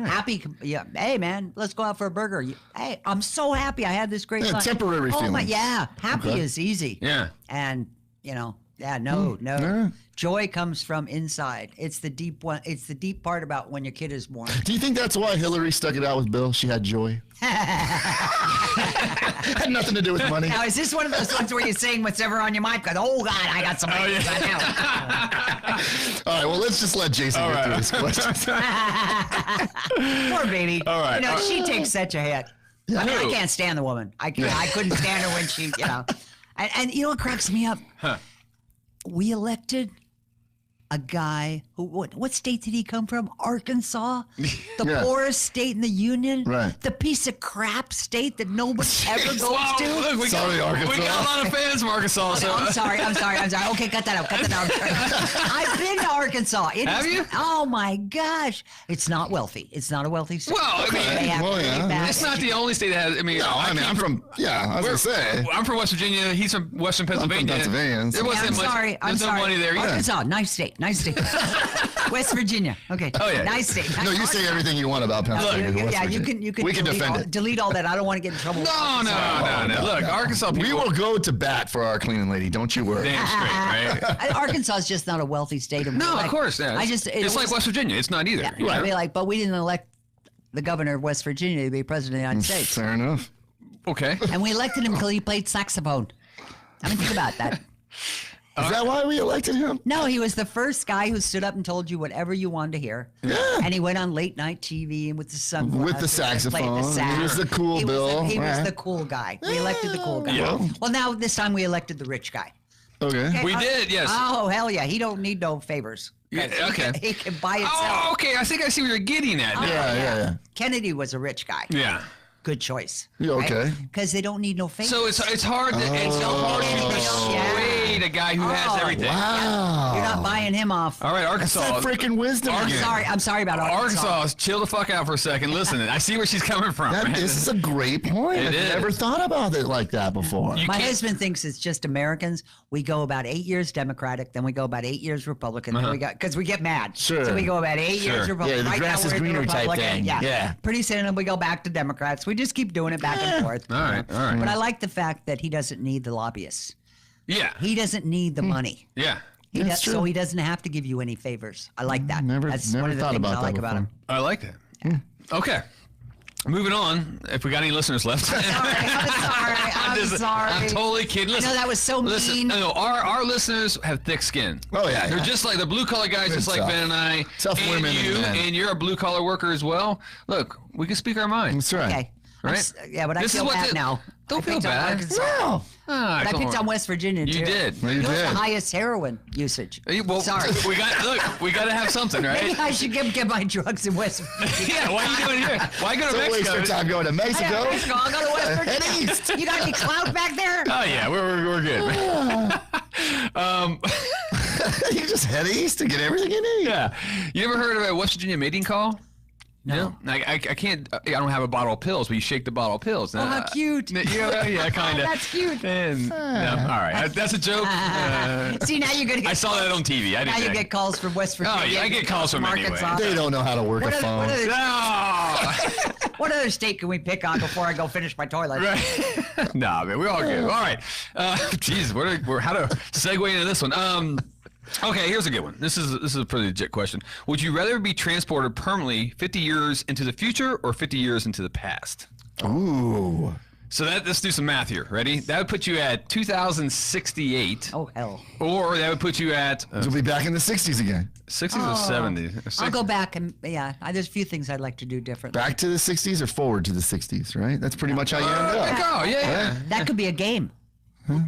Happy. Yeah. Hey, man, let's go out for a burger. Hey, I'm so happy. I had this great
Yeah,
lunch.
temporary
Oh my,
feelings.
yeah. Happy
Okay.
is easy.
Yeah.
And no.
Yeah.
Joy comes from inside. It's the deep one. It's the deep part about when your kid is born.
Do you think that's why Hillary stuck it out with Bill? She had joy. Had nothing to do with money.
Now, is this one of those ones where you're saying what's ever on your mind? Because, oh, God, I got some ideas right now.
All right, well, let's just let Jason
All
get
right.
through his questions.
Poor baby.
All right.
She takes such a hit. I mean, I
Who?
can't stand the woman. I couldn't stand her when she, And you know what cracks me up?
Huh.
We elected a guy who, what state did he come from? Arkansas? The
Yeah.
poorest state in the union?
Right.
The piece of crap state that nobody ever goes
Wow,
to?
look, we
Sorry,
got
Arkansas.
a lot of fans from Arkansas.
Okay,
So.
I'm sorry. Okay, cut that out. I've been to Arkansas.
Have you?
Oh my gosh. It's not wealthy. It's not a wealthy state.
Well, I mean,
They have
well,
really
yeah.
bad
It's not the only state that has. I mean,
No, I mean, I'm from, I was going to say.
I'm from West Virginia. He's from Western Pennsylvania.
Pennsylvania, so-
There wasn't
I'm
much.
sorry.
There's no money there either.
Arkansas, nice state. West Virginia. Okay.
Oh, yeah.
Nice state.
No, you say everything you want about Pennsylvania.
Yeah,
West
you
Virginia.
can
We can
delete,
defend it.
delete all that. I don't want to get in trouble. with
No.
Arkansas.
Look, Arkansas people.
We will go to bat for our cleaning lady. Don't you worry.
Damn straight, right?
Arkansas is just not a wealthy state.
No, of course. Yeah.
It's
it's like West Virginia. It's not either.
Yeah,
you know?
I'd be like, but we didn't elect the governor of West Virginia to be president of the United States.
Fair enough.
Okay.
And we elected him because he played saxophone. I mean, think about that.
Is that why we elected him?
No, he was the first guy who stood up and told you whatever you wanted to hear.
Yeah.
And he went on late night TV and with the sunglasses.
With the
and
saxophone.
played the sax.
He was the cool
He was
Bill.
He was
Right.
the cool guy. We elected the cool guy.
Yeah.
Well, now this time we elected the rich guy.
Okay.
We did, yes.
Oh, hell yeah. He don't need no favors.
Yeah, okay.
He can buy himself.
Oh, okay. I think I see what you're getting at. now.
Yeah.
Kennedy was a rich guy.
Yeah.
Good choice.
Yeah, okay.
Because they don't need no favors.
So it's hard to persuade a guy who has everything.
Wow.
You're not buying him off.
All right,
That
Arkansas.
freaking wisdom.
I'm
again.
sorry. I'm sorry about Arkansas.
Arkansas, chill the fuck out for a second. Listen, I see where she's coming from.
This is a great point.
It
I've
is.
never thought about it like that before.
You
My
can't-
husband thinks it's just Americans. We go about 8 years Democratic, then we go about 8 years Republican, then we got because we get mad.
Sure.
So we go about 8 years
Sure.
Republican.
Yeah, the
Right
grass
now
is
we're in the
greener type
Republican.
thing.
Yeah.
Yeah.
Pretty soon we go back to Democrats. We just keep doing it back and forth.
All right, all right.
But I like the fact that he doesn't need the lobbyists.
Yeah.
He doesn't need the money.
Yeah.
That's true.
So he doesn't have to give you any favors. I like that.
Never-
That's
never
one of the
thought
things
about
I
that
like about him.
before.
I like that. Okay. Moving on. If we got any listeners left.
I'm sorry.
I'm totally kidding. Listen,
that was so
listen,
mean.
No, our listeners have thick skin.
Oh, yeah,
They're
yeah.
just like the blue collar guys,
They're
just like
tough.
Ben and I.
Tough
and
women and
you,
men.
and you're a blue collar worker as well. Look, we can speak our mind.
That's right.
Okay.
Right?
Yeah, but I
This is
feel
what
bad
the-
now.
Don't
I
feel
picked on
bad.
Arkansas.
No.
Ah,
But I
come
picked on West Virginia, too.
You did.
Well, you
Yours
did.
the highest heroin usage.
Well,
Sorry.
we got to have something,
Maybe
right?
I should get my drugs in West Virginia.
Yeah. Why are you doing here? Why go to
Don't waste
Mexico?
your time going to Mexico.
Mexico. I'll go to West
Head
Virginia.
east.
You got any clout back there?
Oh yeah, we're good.
You just head east to get everything you need.
Yeah. You ever heard of a West Virginia mating call?
No.
I can't. I don't have a bottle of pills, but you shake the bottle of pills.
Oh, how cute.
Yeah, kind of.
That's cute.
And, no, all right, that's a joke.
See, now you're going to get
I saw that on TV. I
Now
didn't.
you get calls from West Virginia.
Oh, yeah, I get calls from anyway.
Arkansas.
They don't know how to work a phone.
No.
What other state can we pick on before I go finish my toilet?
Right. Nah, man, we're all good. All right. Jeez, we're how to segue into this one. Okay, here's a good one. This is a pretty legit question. Would you rather be transported permanently 50 years into the future or 50 years into the past?
Ooh.
So let's do some math here. Ready? That would put you at 2,068.
Oh, hell.
Or that would put you at
You'll be back in the 60s again.
60s or 70s.
I'll go back and, there's a few things I'd like to do differently.
Back to the 60s or forward to the 60s, right? That's pretty much how you end up.
Oh, yeah.
That could be a game.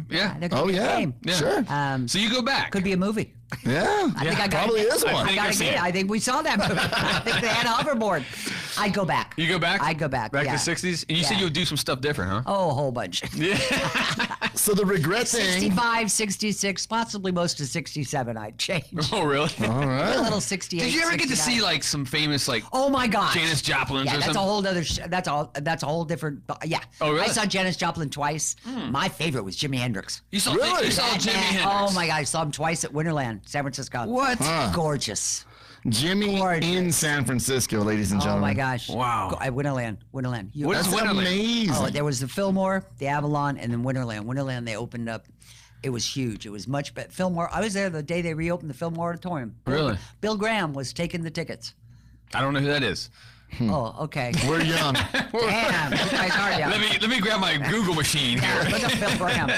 Yeah.
That could
Oh,
be a
yeah.
game.
Sure.
So you go back.
Could be a movie.
Yeah.
I think I got
Probably is one.
I think I've seen it.
I think we saw that movie. I think they had a hoverboard. I'd go back.
You go back?
I'd go back.
Back
yeah.
to the 60s? And you said
Yeah.
you would do some stuff different, huh?
Oh, a whole bunch.
So the regret thing.
65, 66, possibly most of 67 I'd change.
Oh, really?
All
A
right.
little 68.
Did you ever get to
69.
see like some famous like
Oh my gosh.
Janis Joplin's
Yeah,
or
that's
something?
a whole other. That's a whole different. Yeah.
Oh, really?
I saw Janis Joplin twice. My favorite was Jimi Hendrix.
You saw
Really?
you saw
That
Jimi
man-
Hendrix.
Oh my God! I saw him twice at Winterland, San Francisco.
What?
Gorgeous.
Jimmy
Gorgeous.
in San Francisco, ladies and
Oh
gentlemen.
my gosh.
Wow.
At Winterland. You-
What is
That's
Wonderland?
amazing.
Oh, there was the Fillmore, the Avalon, and then Winterland. Winterland, they opened up. It was huge. It was much better. Fillmore. I was there the day they reopened the Fillmore Auditorium.
Really?
Bill Graham was taking the tickets.
I don't know who that is.
Oh, okay.
We're young.
Damn, you guys are young.
Let me grab my Google machine
Yeah,
here.
look up Bill Graham.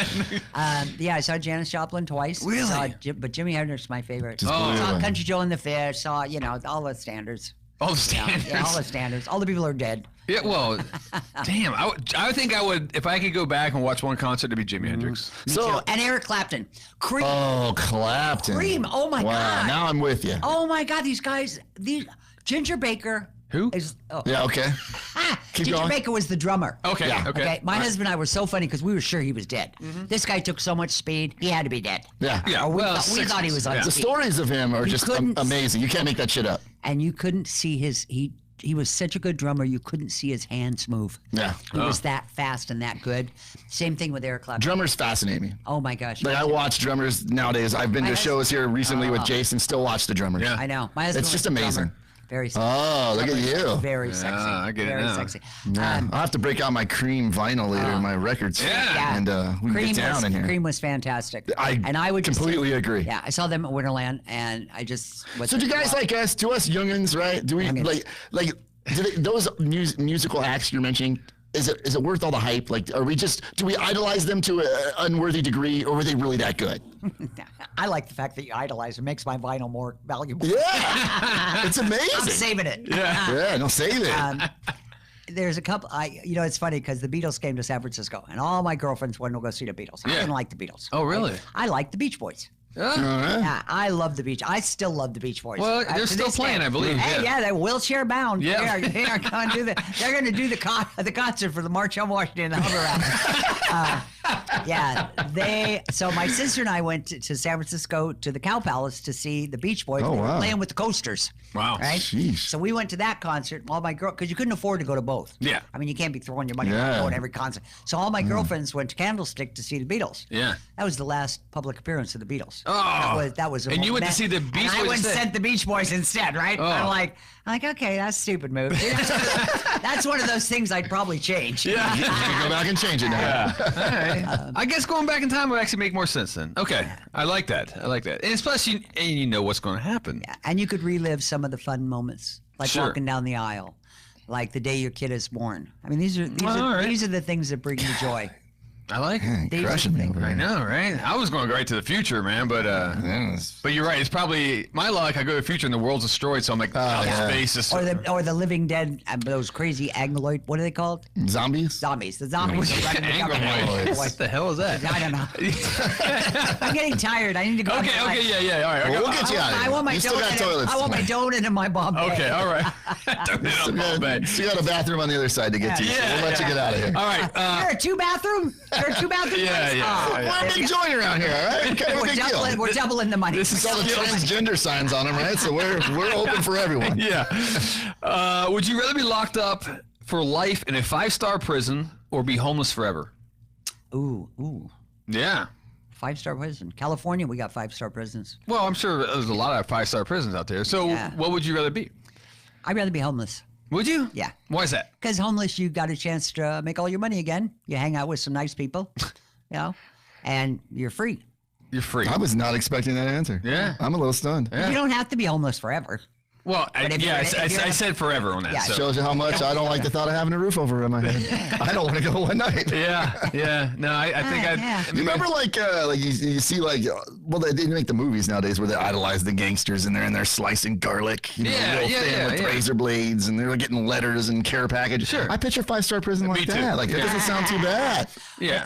Yeah, I saw Janis Joplin twice.
Really?
But Jimi Hendrix is my favorite.
Oh.
Saw Country Joe and the Fish. Saw all the standards.
All the standards.
Yeah, all the standards. All the people are dead.
Yeah, well, damn. I think I would if I could go back and watch one concert. It'd be Jimi Hendrix.
So,
And Eric Clapton. Cream.
oh, Clapton.
Cream. Oh my
wow,
God.
now I'm with you.
Oh my God, these guys. Ginger Baker.
Who?
Is
Yeah, okay. Keep
Ginger
going.
Baker was the drummer.
Okay.
Yeah.
Okay.
My husband and I were so funny because we were sure he was dead. This guy took so much speed, he had to be dead.
Yeah.
Yeah.
Or we,
well,
thought, we thought he was on
yeah.
The
speed.
stories of him are just
couldn't-
amazing. You can't make that shit up.
And you couldn't see he was such a good drummer, you couldn't see his hands move.
Yeah.
He was that fast and that good. Same thing with Eric Clapton.
Drummers fascinate me.
Oh my gosh.
Like I watch drummers nowadays. I've been to
husband-
shows here recently with Jason. Still watch the drummers.
Yeah.
I know. My husband
It's
was
just
a drummer.
amazing.
Very sexy.
Oh, look at you.
Very sexy.
I get it
Very
now.
sexy.
Yeah. I'll have to break out my Cream vinyl later in my records.
Yeah.
And we can get down in here.
Cream was fantastic.
I
and I would just-
completely agree.
Yeah, I saw them at Winterland, and I just.
So do you guys like us? To us youngins, right? Do we
Youngins.
like do they, those musical acts you're mentioning? Is it worth all the hype? Like, do we idolize them to an unworthy degree, or were they really that good?
I like the fact that you idolize. It makes my vinyl more valuable.
Yeah, it's amazing.
I'm saving it.
Yeah, don't save it.
There's a couple. It's funny because the Beatles came to San Francisco, and all my girlfriends wanted to go see the Beatles. I
Yeah.
didn't like the Beatles.
Oh, really?
I like the Beach Boys.
All right.
Yeah, I love the Beach. I still love the Beach Boys.
Well, they're
To
still
this
playing,
day.
I believe,
Hey,
yeah.
they're wheelchair bound.
Yeah.
They are going to do They're going to do the concert for the March on Washington, the hover round. So my sister and I went to San Francisco to the Cow Palace to see the Beach Boys.
Oh,
They were
wow.
playing with the coasters.
Wow.
Right.
Sheesh.
So we went to that concert. All my because you couldn't afford to go to both.
Yeah.
I mean, you can't be throwing your money
Yeah.
around going to every concert. So all my girlfriends went to Candlestick to see the Beatles.
Yeah.
That was the last public appearance of the Beatles.
Oh.
That was.
And you went to see the Beach
and I
Boys
went and
instead?
sent the Beach Boys instead, right?
Oh.
I'm like, okay, that's a stupid move. That's one of those things I'd probably change.
Yeah.
You can go back and change it now.
All right. I guess going back in time would actually make more sense then. Okay. I like that. And it's plus you know what's going to happen.
And you could relive some of the fun moments, like
Sure.
walking down the aisle, like the day your kid is born. I mean, these are
All right.
these are the things that bring you joy.
I like it.
These
Crushing
are
me
the
over
I
here.
know, right? I was going right to the future, man, but
Yes.
you're right. It's probably my luck. I go to the future and the world's destroyed, so I'm like, outer
yeah.
space is.
Or the living dead, those crazy angloid. What are they called?
Zombies?
Zombies. The zombies. are running the
Angloid.
government.
What the hell is that?
I don't know. I'm getting tired. I need to go.
Okay, yeah. All right.
Well, we'll get you out of here.
I want my
you still got
donut.
toilets.
I want my donut in my bomb bag.
Okay, all right. Don't hit
Still
on my bag.
got a bathroom on the other side to get to. So
Yeah,
we'll let you get out of here.
All right.
There are two bathroom. There are two bathroom.
Yeah,
place?
yeah,
Oh,
yeah.
We're a big joint around here, all right? Kind of a big deal.
we're doubling the money.
This is
All the transgender signs on them, right? So we're open for everyone.
Yeah. Would you rather be locked up for life in a 5-star prison or be homeless forever?
Ooh.
Yeah.
5-star prison. California, we got 5-star prisons.
Well, I'm sure there's a lot of 5-star prisons out there. So
Yeah.
what would you rather be?
I'd rather be homeless.
Would you?
Yeah.
Why is that?
Because homeless, you got a chance to make all your money again. You hang out with some nice people, and you're free.
You're free.
I was not expecting that answer.
Yeah.
I'm a little stunned.
Yeah.
You don't have to be homeless forever.
Well, I said forever on that.
Yeah.
So.
Shows you how much I don't like the thought of having a roof over my head. I don't want to go one night.
Yeah. No, I think
You remember like you see like well they make the movies nowadays where they idolize the gangsters and they're in there slicing garlic, real thin with razor blades, and they're getting letters and care package.
Sure.
I picture 5-star prison like
too.
that. Like that doesn't sound too bad.
Yeah.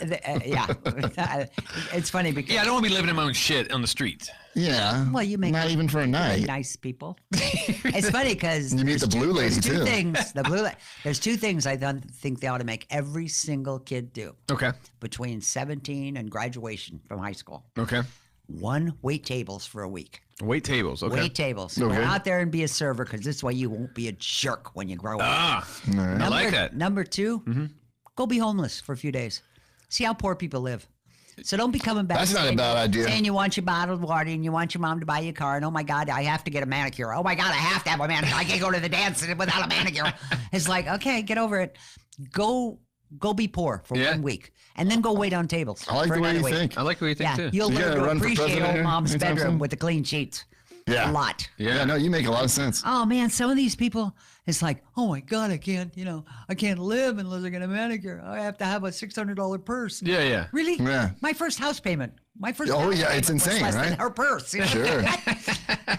It's funny because
I don't want to be living in my own shit on the street.
Yeah.
Well, you make
not even for a night.
nice people. It's funny because
You meet the blue lady
there's two
too.
things. There's two things I think they ought to make every single kid do
Okay.
between 17 and graduation from high school.
Okay.
One, wait tables for a week.
Wait tables. Okay.
Wait tables.
Okay.
Go out there and be a server because this way you won't be a jerk when you grow up.
Ah, I like that.
Number 2, go be homeless for a few days. See how poor people live. So don't be coming back.
That's not a bad idea.
Saying you want your bottled water and you want your mom to buy you a car. And oh my God, I have to get a manicure. Oh my God, I have to have a manicure. I can't go to the dance without a manicure. It's like, okay, get over it. Go be poor for 1 week. And then go wait on tables.
I like
for
the way
another
you
week.
think.
I like what you think
Yeah,
too.
you'll
You
learn
gotta
to
run for
appreciate
president
old mom's
anytime
bedroom
soon?
with the clean sheets.
Yeah.
A lot.
Yeah, no, you make a lot of sense.
Oh man, some of these people, it's like, oh my God, I can't live unless I get a manicure. I have to have a $600 purse.
Yeah.
Really?
Yeah.
My first house payment. My first.
Oh,
house
yeah,
payment
it's
was
insane,
less than
right?
her purse. You know?
Sure.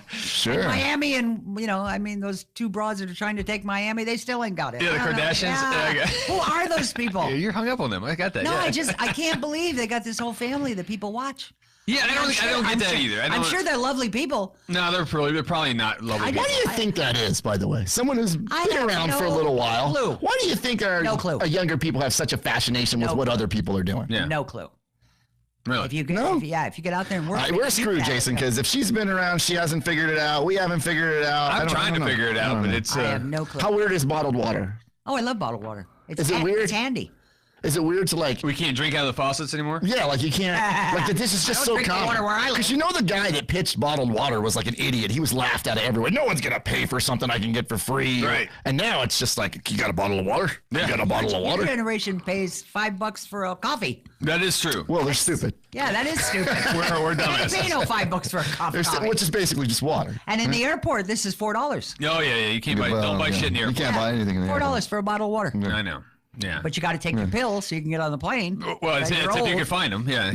Sure.
Miami and those two broads that are trying to take Miami, they still ain't got it.
Yeah, the
I don't know.
Kardashians?
Yeah.
Yeah, okay.
Who are those people?
Yeah, you're hung up on them. I got that.
No,
yeah.
I can't believe they got this whole family that people watch.
Yeah, I don't get that either.
I'm sure they're lovely people.
No, they're probably not lovely.
Why do you think that is, by the way? Someone who's
I
been
have
around
no
for a little while.
clue.
Why do you think our
No clue.
younger people have such a fascination with
No
what
clue.
other people are doing?
Yeah.
No clue.
Really?
If you get,
No.
if you get out there and work,
We're
you
screwed,
can.
Jason, because if she's been around, she hasn't figured it out. We haven't figured it out.
I'm
I
trying
don't
to
know.
figure it
I
out,
don't
but
know.
it's
I have no clue.
How weird is bottled water?
Oh, I love bottled water.
Is it weird?
It's handy.
Is it weird to like?
we can't drink out of the faucets anymore.
Yeah, like you can't. Like this is just
I don't
so
drink the
common.
water where I live.
Because you know the guy that pitched bottled water was like an idiot. He was laughed at everywhere. No one's gonna pay for something I can get for free.
Right.
And now it's just like you got a bottle of water.
Yeah.
You got a bottle of
Your
water.
generation pays $5 for a coffee.
That is true.
Well, they're stupid.
Yeah, that is stupid.
We're
They
dumbasses.
pay no $5 for a coffee.
Which is basically just water.
And in the airport, this is $4.
Oh yeah. You can't buy. Don't buy shit in the
You
airport.
can't buy anything in the airport.
$4 for a bottle of water.
I know. Yeah.
But you got to take your pills so you can get on the plane.
well, it's
You're
if you
old.
can find them. Yeah.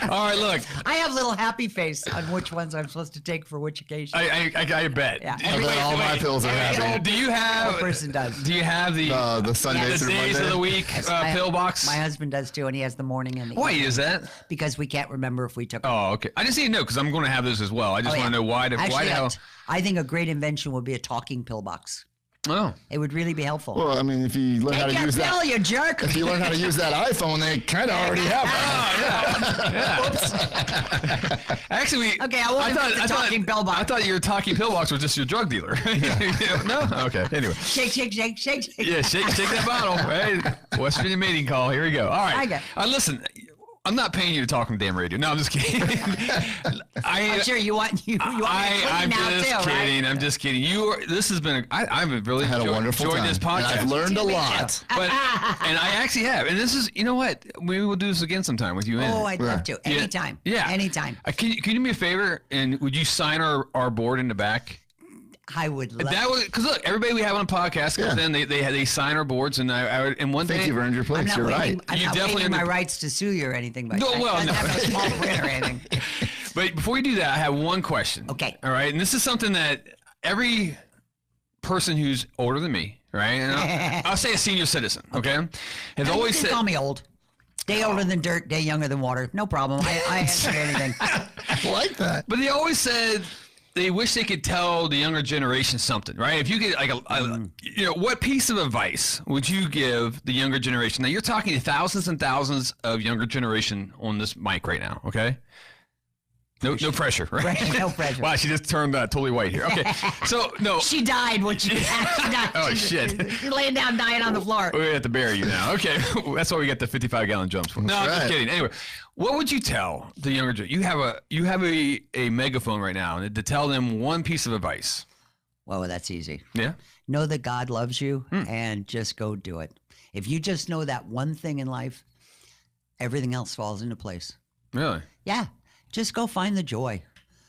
All right. Look,
I have little happy face on which ones I'm supposed to take for which occasion.
I bet.
Yeah.
I bet all my pills are happy.
Do you have?
One person does.
Do you have the
The Sundays
the
through
days
Monday.
of the week
My-
pill box?
My husband does too, and he has the morning and the
Why
evening
is that?
because we can't remember if we took.
Oh, okay. I just need to know because I'm going to have this as well. I just
Oh,
want
yeah.
to know why. Why
Actually,
the hell?
I think a great invention would be a talking pill box.
Oh.
It would really be helpful.
Well, I mean, if you learn how
Take
to
your
use
pill,
that,
you jerk.
if you learn how to use that iPhone, they kind of already have that.
Actually,
Okay, I won't invent the talking pill box.
I thought your talking pill box was just your drug dealer. No. Okay. Anyway.
Shake, shake, shake, shake, shake.
Yeah, shake that bottle. Right. West Virginia mating call. Here we go. All right.
I got-
Listen, I'm not paying you to talk on the damn radio. No, I'm just kidding.
I'm sure you want me to clean
I'm
now
just
too,
kidding.
right?
I'm just kidding. This has been. I've really
Had a wonderful
enjoyed
time.
this
And
podcast.
I've learned a
Me too.
lot.
But and I actually have. And this is, you know what? Maybe we'll do this again sometime with you in.
Oh, I'd
Yeah.
love to. Anytime.
Yeah.
Anytime.
Can you do me a favor and would you sign our board in the back?
I would love
That was because look, everybody we have on a podcast comes
Yeah.
in, they sign our boards, and and one
I think
day
you've earned your place.
I'm not
You're
waiving,
right.
I'm
You
not
definitely
waiving my
under-
rights to sue you or anything, but
No, well,
I
no.
have no small print or anything.
But before you do that, I have one question.
Okay.
All right, and this is something that every person who's older than me, right, and I'll say a senior citizen, okay, has
You
always
can
said.
call me old. Day older than dirt, day younger than water. No problem. I answer anything.
I like that.
But they always said they wish they could tell the younger generation something, right? If you get like what piece of advice would you give the younger generation? Now you're talking to thousands and thousands of younger generation on this mic right now, okay? No pressure, right?
No pressure.
Wow, she just turned totally white here. Okay, so no.
She died when she died.
Oh, shit.
She's laying down dying on the floor.
We have to bury you now. Okay, that's why we got the 55-gallon jumps for. No, I'm just
right.
kidding. Anyway, what would you tell the younger? You have a megaphone right now, and to tell them one piece of advice.
Well, that's easy.
Yeah.
Know that God loves you
Hmm.
and just go do it. If you just know that one thing in life, everything else falls into place.
Really?
Yeah. Just go find the joy.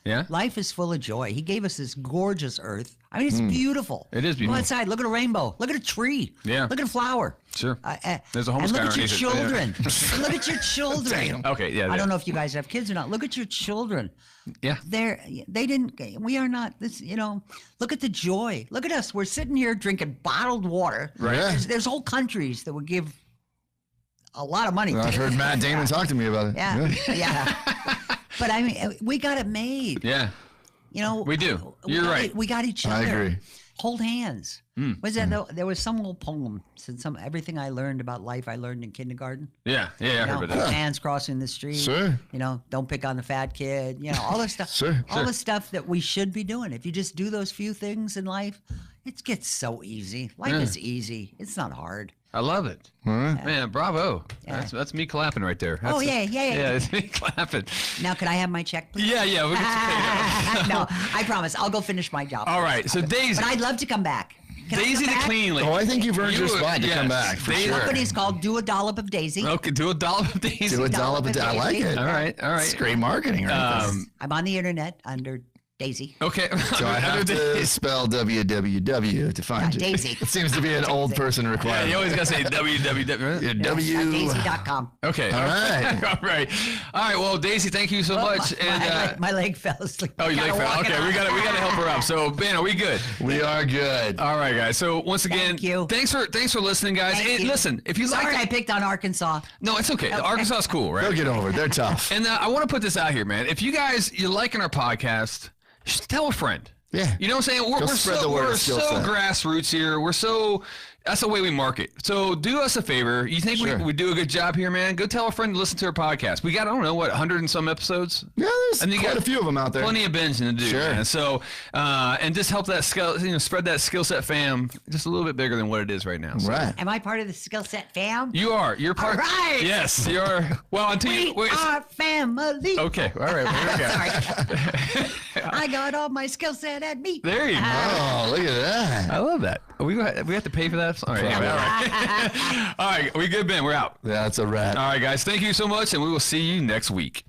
Yeah?
Life is full of joy. He gave us this gorgeous earth. I mean, it's beautiful.
It is beautiful.
Go outside, look at a rainbow, look at a tree,
Yeah.
look at a flower.
Sure. There's a homeless
and
guy
look at your
underneath it.
children. And look at your children.
Okay, yeah.
I don't know if you guys have kids or not. Look at your children.
Yeah.
We are not this, look at the joy. Look at us. We're sitting here drinking bottled water.
Right.
Yeah.
There's whole countries that would give a lot of money.
I've heard Matt Damon talk to me about it.
Yeah. But I mean, we got it made.
Yeah. We do. You're right.
We got each other.
I agree.
Hold hands. Was that there was some old poem said everything I learned about life I learned in kindergarten.
Yeah. I heard about that.
Hands crossing the street.
Sure.
Don't pick on the fat kid. All this stuff.
Sure.
All the stuff that we should be doing. If you just do those few things in life, it gets so easy. Life is easy. It's not hard.
I love it. Man, bravo. That's me clapping right there. That's
Yeah.
Yeah, it's me clapping.
Now, could I have my check, please?
Yeah, we'll get you paid
No, I promise. I'll go finish my job.
All right, so Daisy.
But I'd love to come back. Can I
Daisy
come
the
back?
clean lady.
Oh, I think you've earned your spot to come back for
Daisy-
sure.
The company's called Do a Dollop of Daisy.
Okay, do a dollop of Daisy.
Do a dollop of I like it.
All right.
It's great marketing right there.
I'm on the internet under Daisy.
Okay.
So I have to spell www to find you.
Daisy.
It seems to be an old person
Yeah,
requirement.
you always gotta say www.
Yeah, W.
Daisy.com.
Okay.
All right.
All right. All right. Well, Daisy, thank you so much.
My leg fell asleep.
Oh, you
Gotta
like that?
walk it
Okay,
out.
we gotta help her up. So, Ben, are we good?
We are good.
All right, guys. So once again,
Thank you.
thanks for listening, guys.
Thank
And
you.
listen, if you
Sorry, I
like,
picked on Arkansas.
no, it's okay. Arkansas is cool, right?
They'll get over it. They're tough.
And I want to put this out here, man. If you guys you're liking our podcast, just tell a friend.
Yeah.
You know what I'm saying? We're
spread the word
we're
of
so
Skillset.
grassroots here. That's the way we market. So do us a favor. You think
Sure.
we do a good job here, man? Go tell a friend to listen to our podcast. We got, I don't know, 100 and some episodes?
Yeah, there's
And you
quite
got
a few of them out there.
Plenty of binging to do,
Sure.
man. So, and just help that spread that skill set fam just a little bit bigger than what it is right now. So
Right.
Am I part of the Skillset fam?
You are. You're part.
All right.
Yes, you are. Well, until you.
We are family.
Okay. All right. Here we go.
Sorry. I got all my skill set at me.
There you go.
Oh, look at that.
I love that. We have to pay for that. All right. Anyway, all right. All right. We good, Ben? We're out.
That's a wrap.
All right, guys. Thank you so much, and we will see you next week.